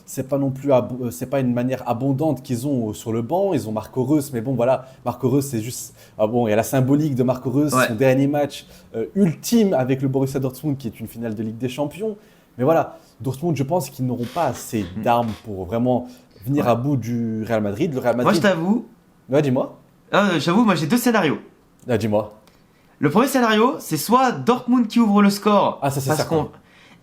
c'est pas une manière abondante qu'ils ont sur le banc. Ils ont Marco Reus, mais bon voilà, Marco Reus c'est juste, il y a la symbolique de Marco Reus, son dernier match ultime avec le Borussia Dortmund, qui est une finale de Ligue des Champions. Mais voilà, Dortmund, je pense qu'ils n'auront pas assez d'armes pour vraiment venir à bout du Real Madrid. Le Real Madrid. Moi je t'avoue. Ouais, dis-moi. J'avoue, moi j'ai 2 scénarios. Dis-moi. Le premier scénario, c'est soit Dortmund qui ouvre le score,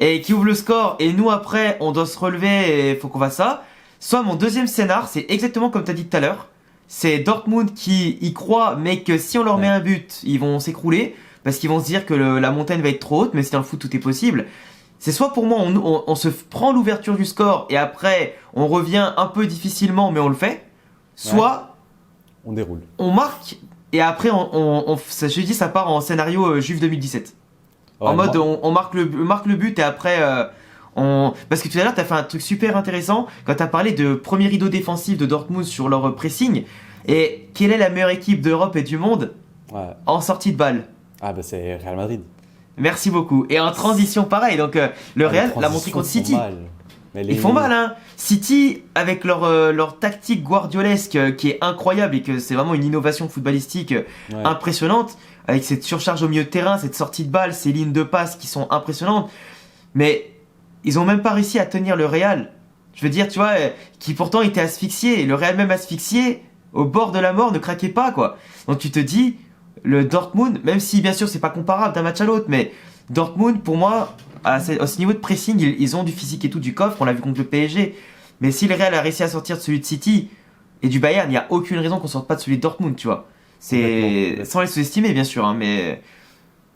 et qui ouvre le score, et nous après on doit se relever et il faut qu'on fasse ça. Soit mon deuxième scénar, c'est exactement comme tu as dit tout à l'heure, c'est Dortmund qui y croit, mais que si on leur met un but, ils vont s'écrouler, parce qu'ils vont se dire que la montagne va être trop haute, mais si dans le foot tout est possible. C'est soit pour moi on se prend l'ouverture du score, et après on revient un peu difficilement, mais on le fait. Soit on déroule. On marque. Et après, je dis, ça part en scénario Juve 2017. En mode, on marque le but et après, parce que tout à l'heure, tu as fait un truc super intéressant quand tu as parlé de premier rideau défensif de Dortmund sur leur pressing. Et quelle est la meilleure équipe d'Europe et du monde en sortie de balle? C'est Real Madrid. Merci beaucoup. Et en transition, pareil. Donc, le Real l'a montré contre City. Ils font mal, hein. City, avec leur tactique guardiolesque qui est incroyable et que c'est vraiment une innovation footballistique impressionnante, avec cette surcharge au milieu de terrain, cette sortie de balle, ces lignes de passe qui sont impressionnantes. Mais ils ont même pas réussi à tenir le Real. Je veux dire, tu vois, qui pourtant était asphyxié. Et le Real même asphyxié, au bord de la mort, ne craquait pas, quoi. Donc tu te dis, le Dortmund, même si bien sûr c'est pas comparable d'un match à l'autre, mais Dortmund, pour moi, à ce niveau de pressing, ils ont du physique et tout, du coffre, on l'a vu contre le PSG. Mais si le Real a réussi à sortir de celui de City et du Bayern, il n'y a aucune raison qu'on sorte pas de celui de Dortmund, tu vois. C'est sans les sous-estimer, bien sûr, hein, mais...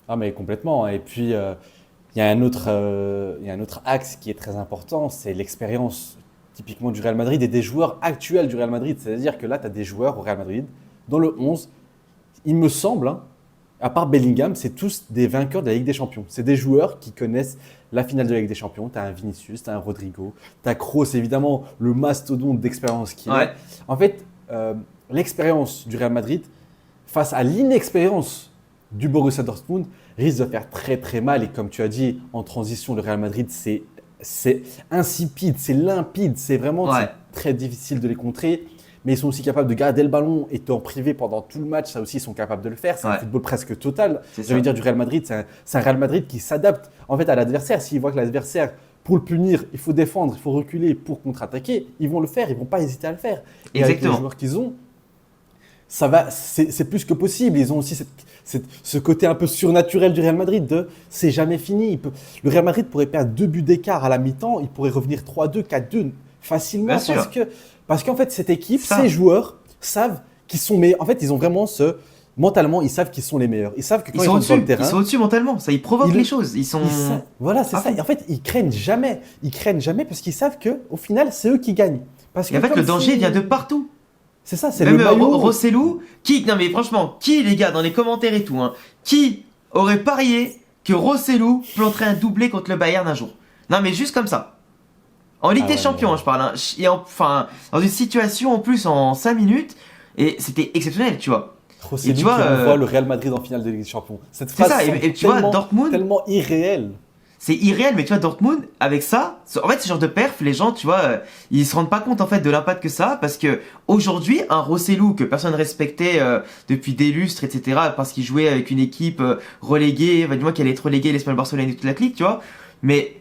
Ah, mais complètement. Et puis, il y a un autre axe qui est très important, c'est l'expérience typiquement du Real Madrid et des joueurs actuels du Real Madrid. C'est-à-dire que là, tu as des joueurs au Real Madrid, dans le 11, il me semble, hein, à part Bellingham, c'est tous des vainqueurs de la Ligue des Champions. C'est des joueurs qui connaissent la finale de la Ligue des Champions. Tu as un Vinicius, tu as un Rodrigo, tu as Kroos, évidemment, le mastodonte d'expérience qu'il est. En fait, l'expérience du Real Madrid face à l'inexpérience du Borussia Dortmund risque de faire très très mal. Et comme tu as dit, en transition, le Real Madrid, c'est insipide, c'est limpide, c'est vraiment c'est très difficile de les contrer. Mais ils sont aussi capables de garder le ballon et t'en priver pendant tout le match. Ça aussi, ils sont capables de le faire. C'est un football presque total. Je veux dire, du Real Madrid, c'est un Real Madrid qui s'adapte en fait à l'adversaire. S'ils voient que l'adversaire, pour le punir, il faut défendre, il faut reculer pour contre-attaquer, ils vont le faire. Ils vont pas hésiter à le faire. Et avec les joueurs qu'ils ont, ça va, c'est plus que possible. Ils ont aussi ce côté un peu surnaturel du Real Madrid de c'est jamais fini. Le Real Madrid pourrait perdre 2 buts d'écart à la mi-temps. Il pourrait revenir 3-2, 4-2 facilement parce qu'en fait, cette équipe, ces joueurs savent qu'ils sont meilleurs. En fait, ils ont vraiment mentalement, ils savent qu'ils sont les meilleurs. Ils savent que quand ils sont sur le terrain, ils sont au-dessus mentalement. Ça, ils provoquent les choses. Voilà, c'est ça. Et en fait, ils craignent jamais. Ils craignent jamais parce qu'ils savent que, au final, c'est eux qui gagnent. Parce que en fait, le danger vient de partout. C'est ça, c'est même le maillot. Rossellou, non mais franchement, qui les gars dans les commentaires et tout, hein, qui aurait parié que Rossellou planterait un doublé contre le Bayern un jour? Non mais juste comme ça. En Ligue des Champions, je parle. Hein. Et enfin, dans une situation en plus en 5 minutes. Et c'était exceptionnel, tu vois. Et tu vois, on voit le Real Madrid en finale de Ligue des Champions. Cette phrase et tu vois, Dortmund, tellement irréel. C'est irréel, mais tu vois, Dortmund, avec ça, en fait, ce genre de perf, les gens, tu vois, ils se rendent pas compte, en fait, de l'impact que ça a, parce que aujourd'hui, un Rossellou que personne respectait depuis des lustres, etc., parce qu'il jouait avec une équipe reléguée, du moins qu'elle allait être reléguée, l'Espagnol Barcelone et toute la clique, tu vois, mais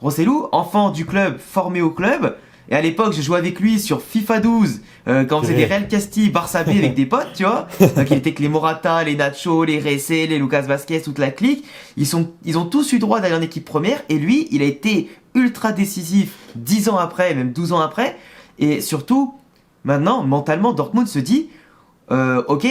Rossellou, enfant du club, formé au club, et à l'époque, je jouais avec lui sur FIFA 12, quand on faisait des Real Castille, Barça B avec des potes, tu vois. Donc il était avec les Morata, les Nacho, les Ressé, les Lucas Vazquez, toute la clique. Ils ont tous eu droit d'aller en équipe première, et lui, il a été ultra décisif 10 ans après, même 12 ans après. Et surtout, maintenant, mentalement, Dortmund se dit, ok,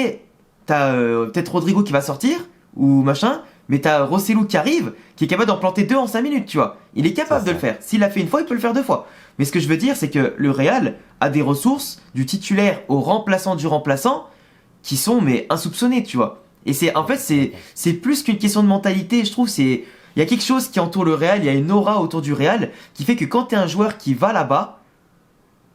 t'as peut-être Rodrigo qui va sortir, ou machin, mais t'as Rossellou qui arrive, qui est capable d'en planter 2 en 5 minutes, tu vois. Il est capable de le faire. S'il l'a fait une fois, il peut le faire 2 fois. Mais ce que je veux dire, c'est que le Real a des ressources du titulaire au remplaçant du remplaçant qui sont mais insoupçonnées, tu vois. Et c'est plus qu'une question de mentalité, je trouve. Il y a quelque chose qui entoure le Real, il y a une aura autour du Real qui fait que quand t'es un joueur qui va là-bas,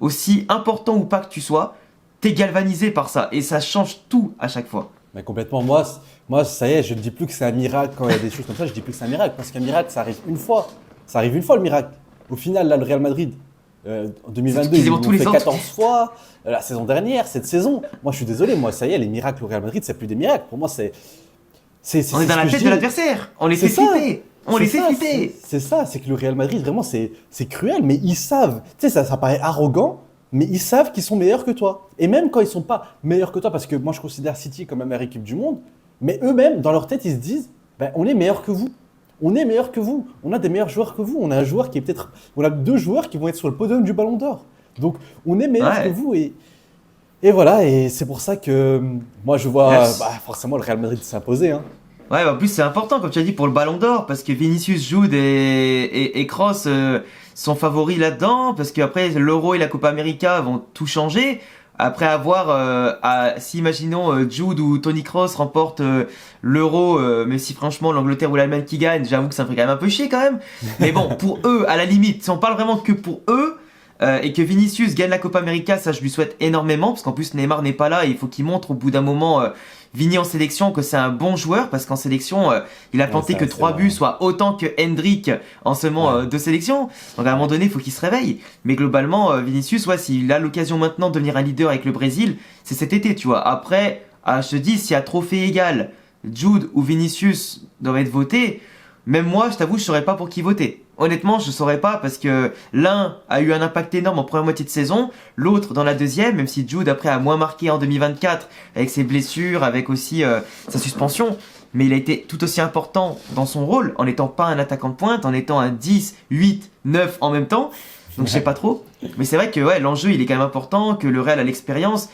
aussi important ou pas que tu sois, t'es galvanisé par ça. Et ça change tout à chaque fois. Mais complètement. Moi, ça y est, je ne dis plus que c'est un miracle quand il y a des choses comme ça. Je dis plus que c'est un miracle parce qu'un miracle, ça arrive une fois. Ça arrive une fois le miracle. Au final, là, le Real Madrid, en 2022, ils l'ont fait 14 fois. La saison dernière, cette saison. Moi, je suis désolé. Moi, ça y est, les miracles au Real Madrid, c'est plus des miracles. Pour moi, c'est on est dans la tête de l'adversaire. On les fait flipper. On les fait flipper. C'est ça. C'est que le Real Madrid, vraiment, c'est cruel. Mais ils savent. Tu sais, ça paraît arrogant. Mais ils savent qu'ils sont meilleurs que toi. Et même quand ils ne sont pas meilleurs que toi, parce que moi, je considère City comme la meilleure équipe du monde, mais eux-mêmes, dans leur tête, ils se disent ben, on est meilleurs que vous. On est meilleurs que vous. On a des meilleurs joueurs que vous. On a un joueur qui est peut-être. On a 2 joueurs qui vont être sur le podium du Ballon d'Or. Donc, on est meilleurs que vous. Et voilà. Et c'est pour ça que moi, je vois forcément le Real Madrid s'imposer. Hein. Ouais, en plus, c'est important, comme tu as dit, pour le Ballon d'Or, parce que Vinicius, Jude et Kroos sont favoris là-dedans, parce qu'après, l'Euro et la Copa América vont tout changer. Après avoir, si imaginons Jude ou Toni Kroos remportent l'Euro, même si franchement l'Angleterre ou l'Allemagne qui gagne, j'avoue que ça me ferait quand même un peu chier quand même. Mais bon, pour eux, à la limite, si on parle vraiment que pour eux, et que Vinicius gagne la Copa América, ça je lui souhaite énormément, parce qu'en plus Neymar n'est pas là et il faut qu'il montre au bout d'un moment, Vini en sélection, que c'est un bon joueur, parce qu'en sélection, il a planté que 3 buts, soit autant que Hendrick en seulement 2 sélections. Donc à un moment donné, il faut qu'il se réveille. Mais globalement, Vinicius, ouais, s'il a l'occasion maintenant de devenir un leader avec le Brésil, c'est cet été, tu vois. Après, je te dis, s'il y a trophée égal, Jude ou Vinicius doivent être votés, même moi, je t'avoue, je saurais pas pour qui voter. Honnêtement, je saurais pas parce que l'un a eu un impact énorme en première moitié de saison, l'autre dans la deuxième, même si Jude après a moins marqué en 2024 avec ses blessures, avec aussi sa suspension. Mais il a été tout aussi important dans son rôle, en n'étant pas un attaquant de pointe, en étant un 10, 8, 9 en même temps. Donc je sais pas trop. Mais c'est vrai que ouais, l'enjeu il est quand même important, que le Real a l'expérience.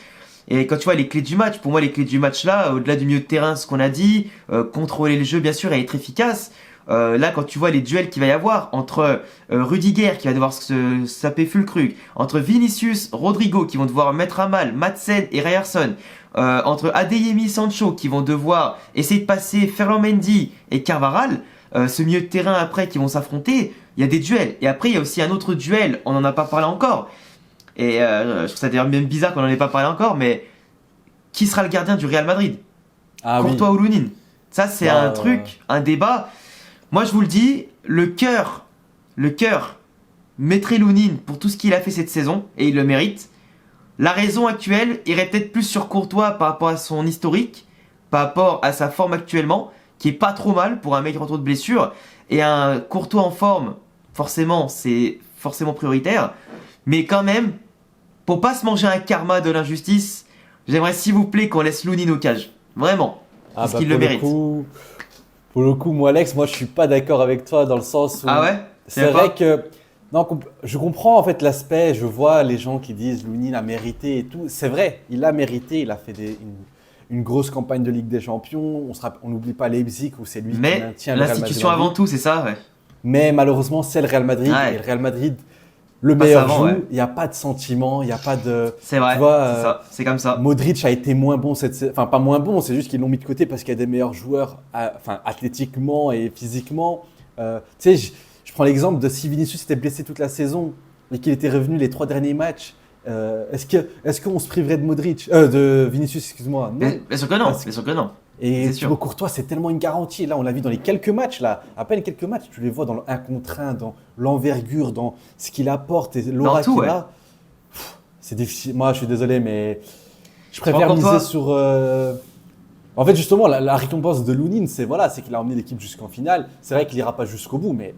Et quand tu vois les clés du match, pour moi les clés du match là, au-delà du milieu de terrain, ce qu'on a dit, contrôler le jeu bien sûr et être efficace. Là, quand tu vois les duels qu'il va y avoir entre Rudiger qui va devoir se saper Füllkrug, entre Vinicius, Rodrigo qui vont devoir mettre à mal Madsen et Ryerson, entre Adeyemi, Sancho qui vont devoir essayer de passer Ferland Mendy et Carvajal, ce milieu de terrain après qui vont s'affronter, il y a des duels. Et après, il y a aussi un autre duel, on n'en a pas parlé encore. Et je trouve ça d'ailleurs même bizarre qu'on n'en ait pas parlé encore, mais qui sera le gardien du Real Madrid? Courtois ou Lunin? Ça, c'est un truc, un débat. Moi, je vous le dis, le cœur mettrait Lunin pour tout ce qu'il a fait cette saison, et il le mérite. La raison actuelle irait peut-être plus sur Courtois par rapport à son historique, par rapport à sa forme actuellement, qui est pas trop mal pour un mec retour de blessure, et un Courtois en forme, forcément, c'est forcément prioritaire. Mais quand même, pour pas se manger un karma de l'injustice, j'aimerais s'il vous plaît qu'on laisse Lunin au cage. Vraiment, parce qu'il le mérite. Pour le coup, moi, Alex, je suis pas d'accord avec toi dans le sens où. Ah ouais? C'est vrai que. Non, je comprends en fait l'aspect. Je vois les gens qui disent Lunin a mérité et tout. C'est vrai, il a mérité. Il a fait une grosse campagne de Ligue des Champions. On n'oublie pas Leipzig où c'est lui qui maintient le Real Madrid. L'institution avant tout, c'est ça, ouais. Mais malheureusement, c'est le Real Madrid. Ouais. Et le Real Madrid, le meilleur joue. Il n'y a pas de sentiment, il n'y a pas de. C'est vrai, tu vois, c'est ça, c'est comme ça. Modric a été moins bon cette saison. Enfin, pas moins bon, c'est juste qu'ils l'ont mis de côté parce qu'il y a des meilleurs joueurs, athlétiquement et physiquement. Tu sais, je prends l'exemple de si Vinicius était blessé toute la saison et qu'il était revenu les 3 derniers matchs. Est-ce qu'on se priverait de Vinicius, excuse-moi? Non. Bien sûr que non, bien sûr que non. Et Thibaut Courtois, c'est tellement une garantie. Là, on l'a vu dans les quelques matchs, là, à peine quelques matchs, tu les vois dans le 1 contre 1, dans l'envergure, dans ce qu'il apporte et l'aura qu'il a. C'est difficile. Moi, je suis désolé, mais je préfère miser sur. En fait, justement, la récompense de Lunin, c'est qu'il a emmené l'équipe jusqu'en finale. C'est vrai qu'il n'ira pas jusqu'au bout, mais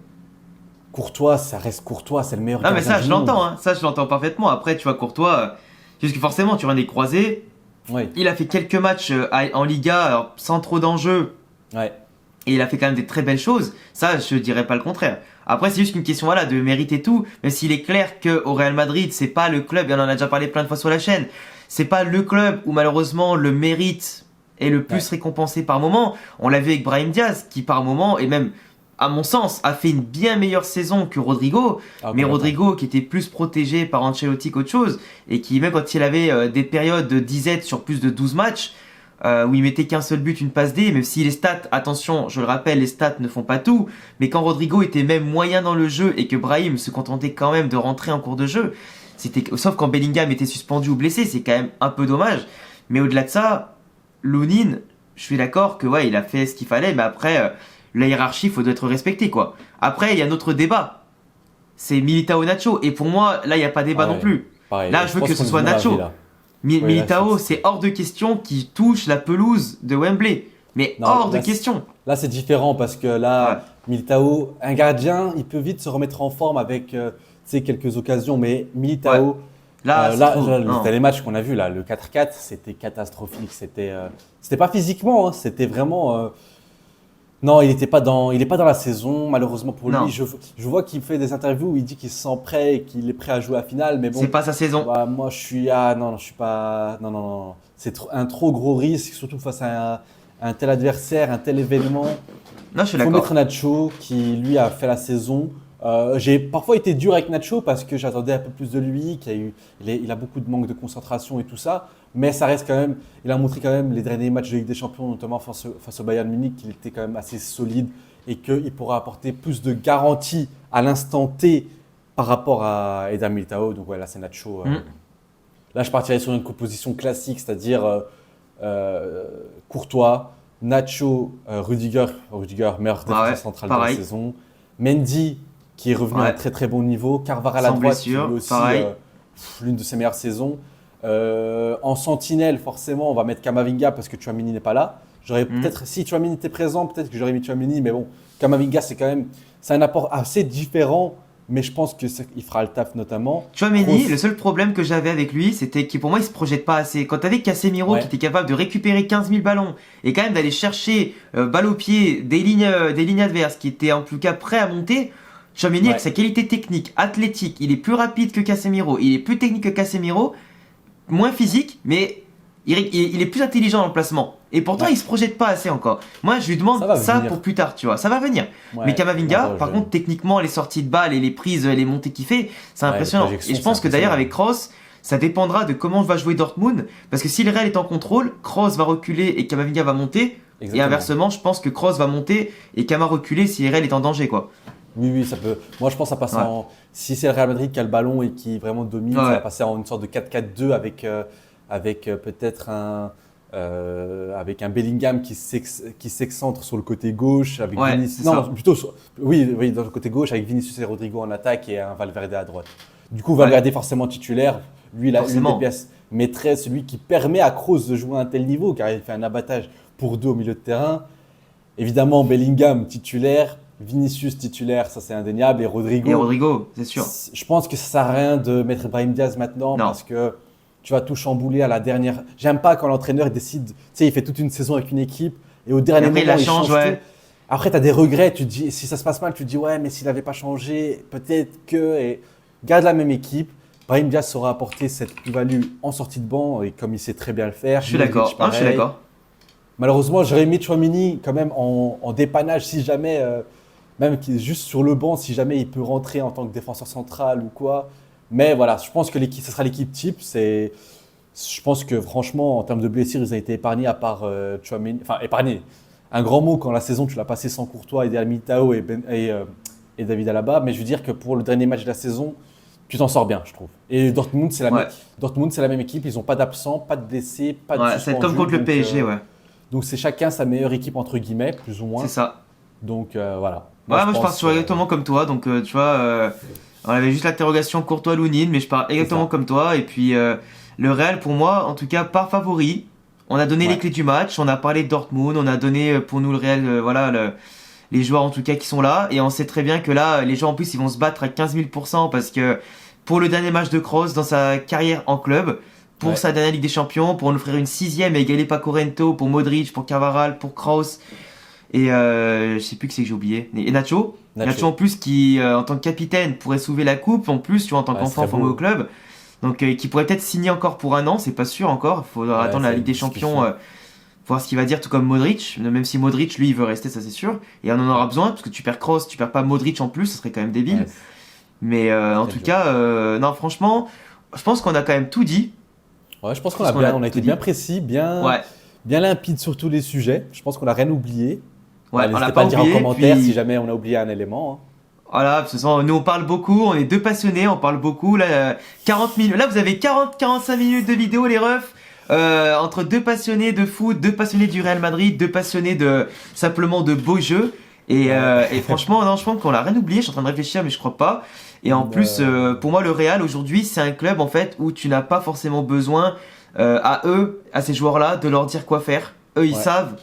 Courtois, ça reste Courtois, c'est le meilleur gardien du monde. Non, mais ça, je l'entends, hein. Ça, je l'entends parfaitement. Après, tu vois, Courtois, juste que forcément, tu vois des croisés. Oui. Il a fait quelques matchs en Liga, alors, sans trop d'enjeux. Ouais. Et il a fait quand même des très belles choses. Ça, je dirais pas le contraire. Après, c'est juste une question de mérite et tout. Même s'il est clair qu'au Real Madrid, c'est pas le club, et on en a déjà parlé plein de fois sur la chaîne, c'est pas le club où malheureusement le mérite est le plus récompensé par moment. On l'a vu avec Brahim Diaz, qui par moment, et même à mon sens, a fait une bien meilleure saison que Rodrigo. Mais Rodrigo qui était plus protégé par Ancelotti qu'autre chose, et qui, même quand il avait des périodes de disette sur plus de 12 matchs, où il mettait qu'un seul but, une passe D, même si les stats, attention, je le rappelle, les stats ne font pas tout, mais quand Rodrigo était même moyen dans le jeu et que Brahim se contentait quand même de rentrer en cours de jeu, sauf quand Bellingham était suspendu ou blessé, c'est quand même un peu dommage. Mais au-delà de ça, Lunin, je suis d'accord que il a fait ce qu'il fallait, mais après, la hiérarchie, il faut être respecté, quoi. Après, il y a un autre débat, c'est Militao Nacho, et pour moi, là, il n'y a pas débat non plus. Pareil, là, je veux que ce soit Nacho. Militao, c'est hors de question qu'il touche la pelouse de Wembley. Mais hors de question. Là, c'est différent parce que là, Militao, un gardien, il peut vite se remettre en forme avec quelques occasions. Mais Militao, c'était les matchs qu'on a vus, là, le 4-4, c'était catastrophique. C'était pas physiquement, hein, c'était vraiment. Non, il n'est pas dans la saison, malheureusement pour lui. Je vois qu'il fait des interviews où il dit qu'il se sent prêt et qu'il est prêt à jouer à la finale. Mais bon, c'est pas sa saison. Moi, je suis pas. Non. C'est un trop gros risque, surtout face à un tel adversaire, un tel événement. Non, je suis d'accord. Il faut mettre Nacho qui, lui, a fait la saison. J'ai parfois été dur avec Nacho parce que j'attendais un peu plus de lui, il a beaucoup de manque de concentration et tout ça. Mais ça reste quand même, il a montré quand même les derniers matchs de Ligue des Champions, notamment face au Bayern Munich, qu'il était quand même assez solide et qu'il pourra apporter plus de garanties à l'instant T par rapport à Eder Militao, donc ouais, là c'est Nacho. Là je partirais sur une composition classique, c'est-à-dire Courtois, Nacho, Rudiger, meilleur défenseur central de la saison. Mendy, qui est revenu à un très très bon niveau. Carvajal à droite, blessure, qui est aussi l'une de ses meilleures saisons. En sentinelle, forcément, on va mettre Camavinga parce que Tchouaméni n'est pas là. J'aurais peut-être, si Tchouaméni était présent, peut-être que j'aurais mis Tchouaméni, mais bon, Camavinga, c'est un apport assez différent, mais je pense qu'il fera le taf notamment. Tchouaméni, le seul problème que j'avais avec lui, c'était que pour moi, il se projette pas assez. Quand t'avais Casemiro qui était capable de récupérer 15 000 ballons et quand même d'aller chercher balle au pied des lignes adverses, qui étaient en tout cas prêts à monter, Tchouaméni avec sa qualité technique, athlétique, il est plus rapide que Casemiro, il est plus technique que Casemiro, moins physique, mais il est plus intelligent dans le placement. Et pourtant, il se projette pas assez encore. Moi, je lui demande ça pour plus tard, tu vois. Ça va venir. Mais Camavinga, par contre, techniquement, les sorties de balles et les prises, les montées qu'il fait, c'est impressionnant. Et je pense que d'ailleurs, avec Kroos, ça dépendra de comment va jouer Dortmund. Parce que si le Real est en contrôle, Kroos va reculer et Camavinga va monter. Exactement. Et inversement, je pense que Kroos va monter et Cama reculer si le Real est en danger, quoi. Oui, ça peut. Moi, je pense que ça passe en. Si c'est le Real Madrid qui a le ballon et qui vraiment domine, ça va passer en une sorte de 4-4-2 avec peut-être avec un Bellingham qui s'excentre sur le côté gauche, avec Vinicius. Non, plutôt oui, dans le côté gauche, avec Vinicius et Rodrigo en attaque et un Valverde à droite. Du coup, Valverde forcément titulaire. Lui, il a une des pièces maîtresses, celui qui permet à Kroos de jouer à un tel niveau, car il fait un abattage pour deux au milieu de terrain. Évidemment, Bellingham titulaire. Vinicius titulaire, ça c'est indéniable, et Rodrigo, c'est sûr. Je pense que ça sert à rien de mettre Brahim Diaz maintenant parce que tu vas tout chambouler à la dernière. J'aime pas quand l'entraîneur décide, tu sais, il fait toute une saison avec une équipe et au dernier moment il change tout. Après tu as des regrets, tu te dis si ça se passe mal, tu te dis ouais, mais s'il n'avait pas changé, peut-être que et garde la même équipe. Brahim Diaz saura apporter cette plus-value en sortie de banc et comme il sait très bien le faire. Je suis d'accord. Malheureusement, j'aurais mis Tchouaméni quand même en dépannage si jamais même qui est juste sur le banc, si jamais il peut rentrer en tant que défenseur central ou quoi. Mais voilà, je pense que ce sera l'équipe type. Je pense que franchement, en termes de blessures, ils ont été épargnés à part Tchouaméni. Enfin, épargnés. Un grand mot quand la saison, tu l'as passé sans Courtois, Eder Militao et David Alaba. Mais je veux dire que pour le dernier match de la saison, tu t'en sors bien, je trouve. Et Dortmund, c'est la même équipe. Ils n'ont pas d'absents, pas de blessés, pas de suspendus. C'est comme contre le PSG, Donc, c'est chacun sa meilleure équipe, entre guillemets, plus ou moins. C'est ça. Donc, voilà. Moi, je pars sur exactement comme toi. Donc, tu vois, on avait juste l'interrogation Courtois-Lounine, mais je pars exactement comme toi. Et puis, le Real, pour moi, en tout cas, par favori. On a donné les clés du match. On a parlé de Dortmund. On a donné pour nous le Real, les joueurs en tout cas qui sont là. Et on sait très bien que là, les joueurs en plus, ils vont se battre à 15 000 % parce que pour le dernier match de Kroos dans sa carrière en club, pour sa dernière Ligue des Champions, pour nous offrir une 6e et égaler Paco Rento, pour Modric, pour Carvajal, pour Kroos. Et je sais plus qui c'est que j'ai oublié. Et Nacho en plus qui en tant que capitaine pourrait soulever la coupe en plus tu vois en tant qu'enfant formé au club. Donc qui pourrait peut-être signer encore pour un an, c'est pas sûr encore. Il faudra attendre la Ligue des Champions voir ce qu'il va dire, tout comme Modric, même si Modric lui il veut rester, ça c'est sûr. Et on en aura besoin parce que tu perds Kroos, tu perds pas Modric en plus, ce serait quand même débile. Mais en tout cas non franchement, je pense qu'on a quand même tout dit. Ouais, je pense qu'on a été bien précis, bien limpide sur tous les sujets. Je pense qu'on a rien oublié. N'hésitez pas à dire en commentaire si jamais on a oublié un élément. Voilà, de toute façon, nous on parle beaucoup, on est deux passionnés, on parle beaucoup. Là, 40 minutes. Là, vous avez 40-45 minutes de vidéo, les refs. Entre deux passionnés de foot, deux passionnés du Real Madrid, deux passionnés simplement de beaux jeux. Et franchement, non, je pense qu'on l'a rien oublié. Je suis en train de réfléchir, mais je crois pas. Et en plus, pour moi, le Real aujourd'hui, c'est un club en fait où tu n'as pas forcément besoin à ces joueurs-là, de leur dire quoi faire. Eux, ils savent.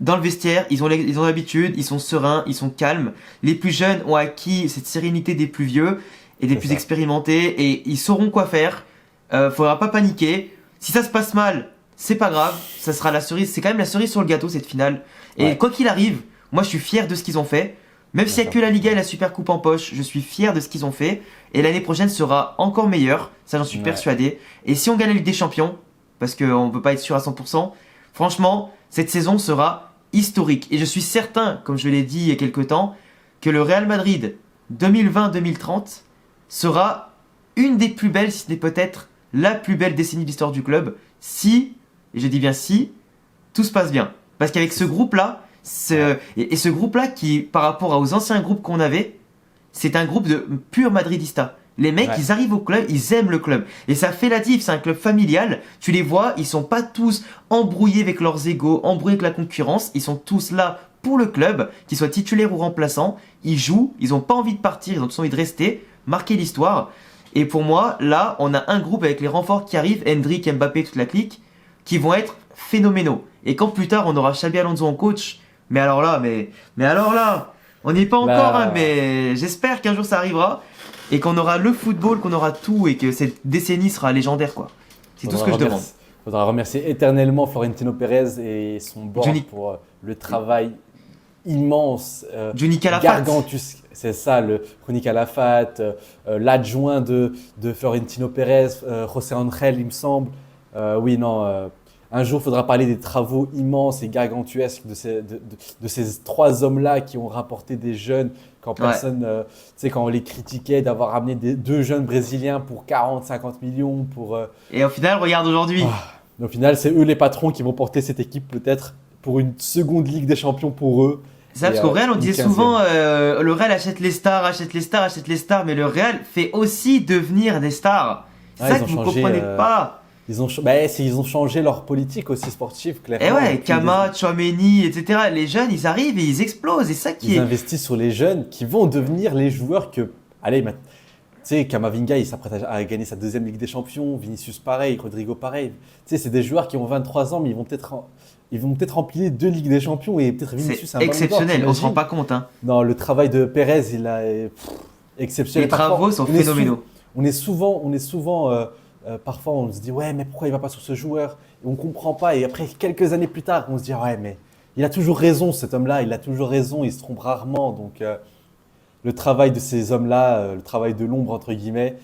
Dans le vestiaire, ils ont l'habitude, ils sont sereins, ils sont calmes. Les plus jeunes ont acquis cette sérénité des plus vieux et des plus expérimentés et ils sauront quoi faire. Faudra pas paniquer. Si ça se passe mal, c'est pas grave. Ça sera la cerise. C'est quand même la cerise sur le gâteau cette finale. Et quoi qu'il arrive, moi je suis fier de ce qu'ils ont fait. Même s'il n'y a que la Liga et la Super Coupe en poche, je suis fier de ce qu'ils ont fait. Et l'année prochaine sera encore meilleure. Ça, j'en suis persuadé. Et si on gagne la Ligue des Champions, parce qu'on ne peut pas être sûr à 100%, franchement, cette saison sera historique. Et je suis certain, comme je l'ai dit il y a quelques temps, que le Real Madrid 2020-2030 sera une des plus belles, si ce n'est peut-être la plus belle décennie de l'histoire du club, si, et je dis bien si, tout se passe bien. Parce qu'avec ce groupe-là, et ce groupe-là qui, par rapport aux anciens groupes qu'on avait, c'est un groupe de purs madridistas. Les mecs, Ouais. ils arrivent au club, ils aiment le club. Et ça fait la diff, c'est un club familial. Tu les vois, ils sont pas tous embrouillés avec leurs égos, embrouillés avec la concurrence. Ils sont tous là pour le club, qu'ils soient titulaires ou remplaçants. Ils jouent, ils ont pas envie de partir, ils ont tous envie de rester, marquer l'histoire. Et pour moi, là, on a un groupe avec les renforts qui arrivent, Hendrick, Mbappé, toute la clique, qui vont être phénoménaux. Et quand plus tard, on aura Xabi Alonso en coach, mais alors là, mais alors là, on n'y est pas encore, Là. hein, mais j'espère qu'un jour ça arrivera et qu'on aura le football, qu'on aura tout et que cette décennie sera légendaire, quoi. C'est tout ce que je demande. Faudra remercier éternellement Florentino Pérez et son board Johnny- pour le travail immense, Johnny Calafat. gargantusque. C'est ça, le Ronny Calafat, l'adjoint de Florentino Pérez, José Angel, il me semble. Oui, non. Un jour, il faudra parler des travaux immenses et gargantuesques de ces trois hommes-là qui ont rapporté des jeunes quand personne, tu sais, quand on les critiquait d'avoir ramené deux jeunes brésiliens pour 40, 50 millions. Et au final, regarde aujourd'hui. Au final, c'est eux les patrons qui vont porter cette équipe peut-être pour une seconde Ligue des Champions pour eux. C'est ça, parce qu'au Real, on une disait 15e. souvent, le Real achète les stars, achète les stars, achète les stars, mais le Real fait aussi devenir des stars. C'est Ouais, ça ils que ont vous changé, comprenez pas. Ils ont changé leur politique aussi sportive, clairement. Et ouais, Et puis, Kama, Tchouaméni, etc. Les jeunes, ils arrivent et ils explosent. Et ça qui ils est. investissent sur les jeunes qui vont devenir les joueurs que. Allez, tu sais, Kamavinga, il s'apprête à gagner sa deuxième Ligue des Champions. Vinicius, pareil. Rodrigo, pareil. Tu sais, c'est des joueurs qui ont 23 ans, mais ils vont peut-être remplir 2 Ligues des Champions et peut-être Vinicius, C'est un Ballon d'Or, exceptionnel, on se rend t'imagines? pas compte. Hein. Non, le travail de Pérez, il a exceptionnel. Les travaux sont phénoménaux. On est souvent, parfois on se dit ouais, mais pourquoi il va pas sur ce joueur? Et on comprend pas. Et après quelques années plus tard, on se dit ouais, mais il a toujours raison, cet homme-là. Il a toujours raison. Il se trompe rarement. Donc le travail de ces hommes-là, le travail de l'ombre entre guillemets.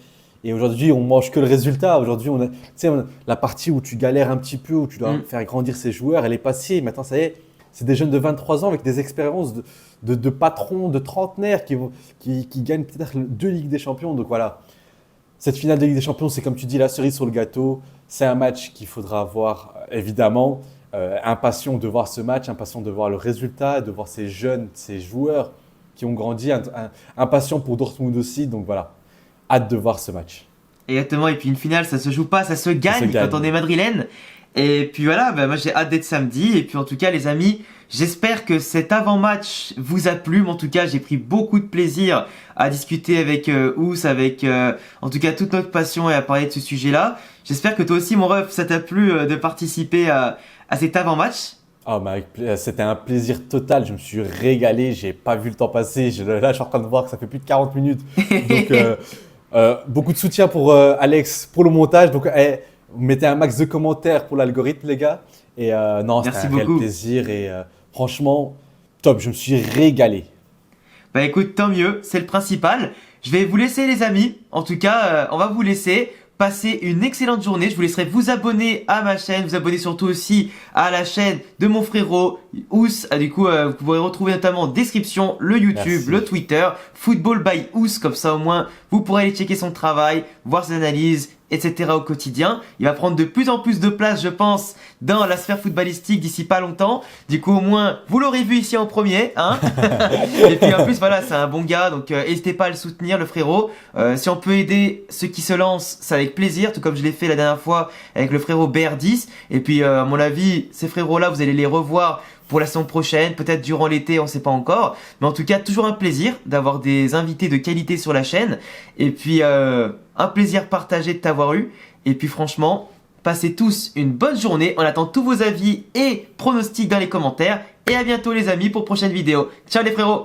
Et aujourd'hui, on mange que le résultat. Aujourd'hui, tu sais, la partie où tu galères un petit peu, où tu dois faire grandir ces joueurs, elle est passée. Maintenant, ça y est, c'est des jeunes de 23 ans avec des expériences de patrons, de trentenaires qui gagnent peut-être 2 Ligues des Champions. Donc voilà, cette finale de Ligue des Champions, c'est comme tu dis, la cerise sur le gâteau. C'est un match qu'il faudra voir, évidemment. Impatient de voir ce match, impatient de voir le résultat, de voir ces jeunes, ces joueurs qui ont grandi, impatient pour Dortmund aussi. Donc voilà, hâte de voir ce match. Exactement, et puis une finale, ça se joue pas, ça se gagne quand on est madrilène. Et puis voilà, bah moi j'ai hâte d'être samedi. Et puis en tout cas, les amis, j'espère que cet avant-match vous a plu. Mais en tout cas, j'ai pris beaucoup de plaisir à discuter avec Ous, avec en tout cas toute notre passion et à parler de ce sujet-là. J'espère que toi aussi, mon ref, ça t'a plu de participer à cet avant-match. Ah, c'était un plaisir total. Je me suis régalé. J'ai pas vu le temps passer. Là, je suis en train de voir que ça fait plus de 40 minutes. Donc, beaucoup de soutien pour Alex pour le montage. Donc, mettez un max de commentaires pour l'algorithme, les gars. Et non, c'était Merci un réel beaucoup. plaisir. Et franchement, top. Je me suis régalé. Bah écoute, tant mieux, c'est le principal. Je vais vous laisser les amis. En tout cas, on va vous laisser. Passez une excellente journée. Je vous laisserai vous abonner à ma chaîne, vous abonner surtout aussi à la chaîne de mon frérot Ous. Du coup, vous pourrez retrouver notamment en description le YouTube, Merci. le Twitter, Football by Ous. Comme ça, au moins, vous pourrez aller checker son travail, voir ses analyses, etc. au quotidien. Il va prendre de plus en plus de place, je pense, dans la sphère footballistique d'ici pas longtemps. Du coup, au moins, vous l'aurez vu ici en premier, hein. Et puis en plus, voilà, c'est un bon gars, donc n'hésitez pas à le soutenir, le frérot. Si on peut aider ceux qui se lancent, c'est avec plaisir, tout comme je l'ai fait la dernière fois avec le frérot BR10. Et puis, à mon avis, ces frérots-là, vous allez les revoir pour la saison prochaine, peut-être durant l'été, on sait pas encore. Mais en tout cas, toujours un plaisir d'avoir des invités de qualité sur la chaîne. Et puis, un plaisir partagé de t'avoir eu. Et puis franchement, passez tous une bonne journée. On attend tous vos avis et pronostics dans les commentaires. Et à bientôt les amis pour prochaine vidéo. Ciao les frérots!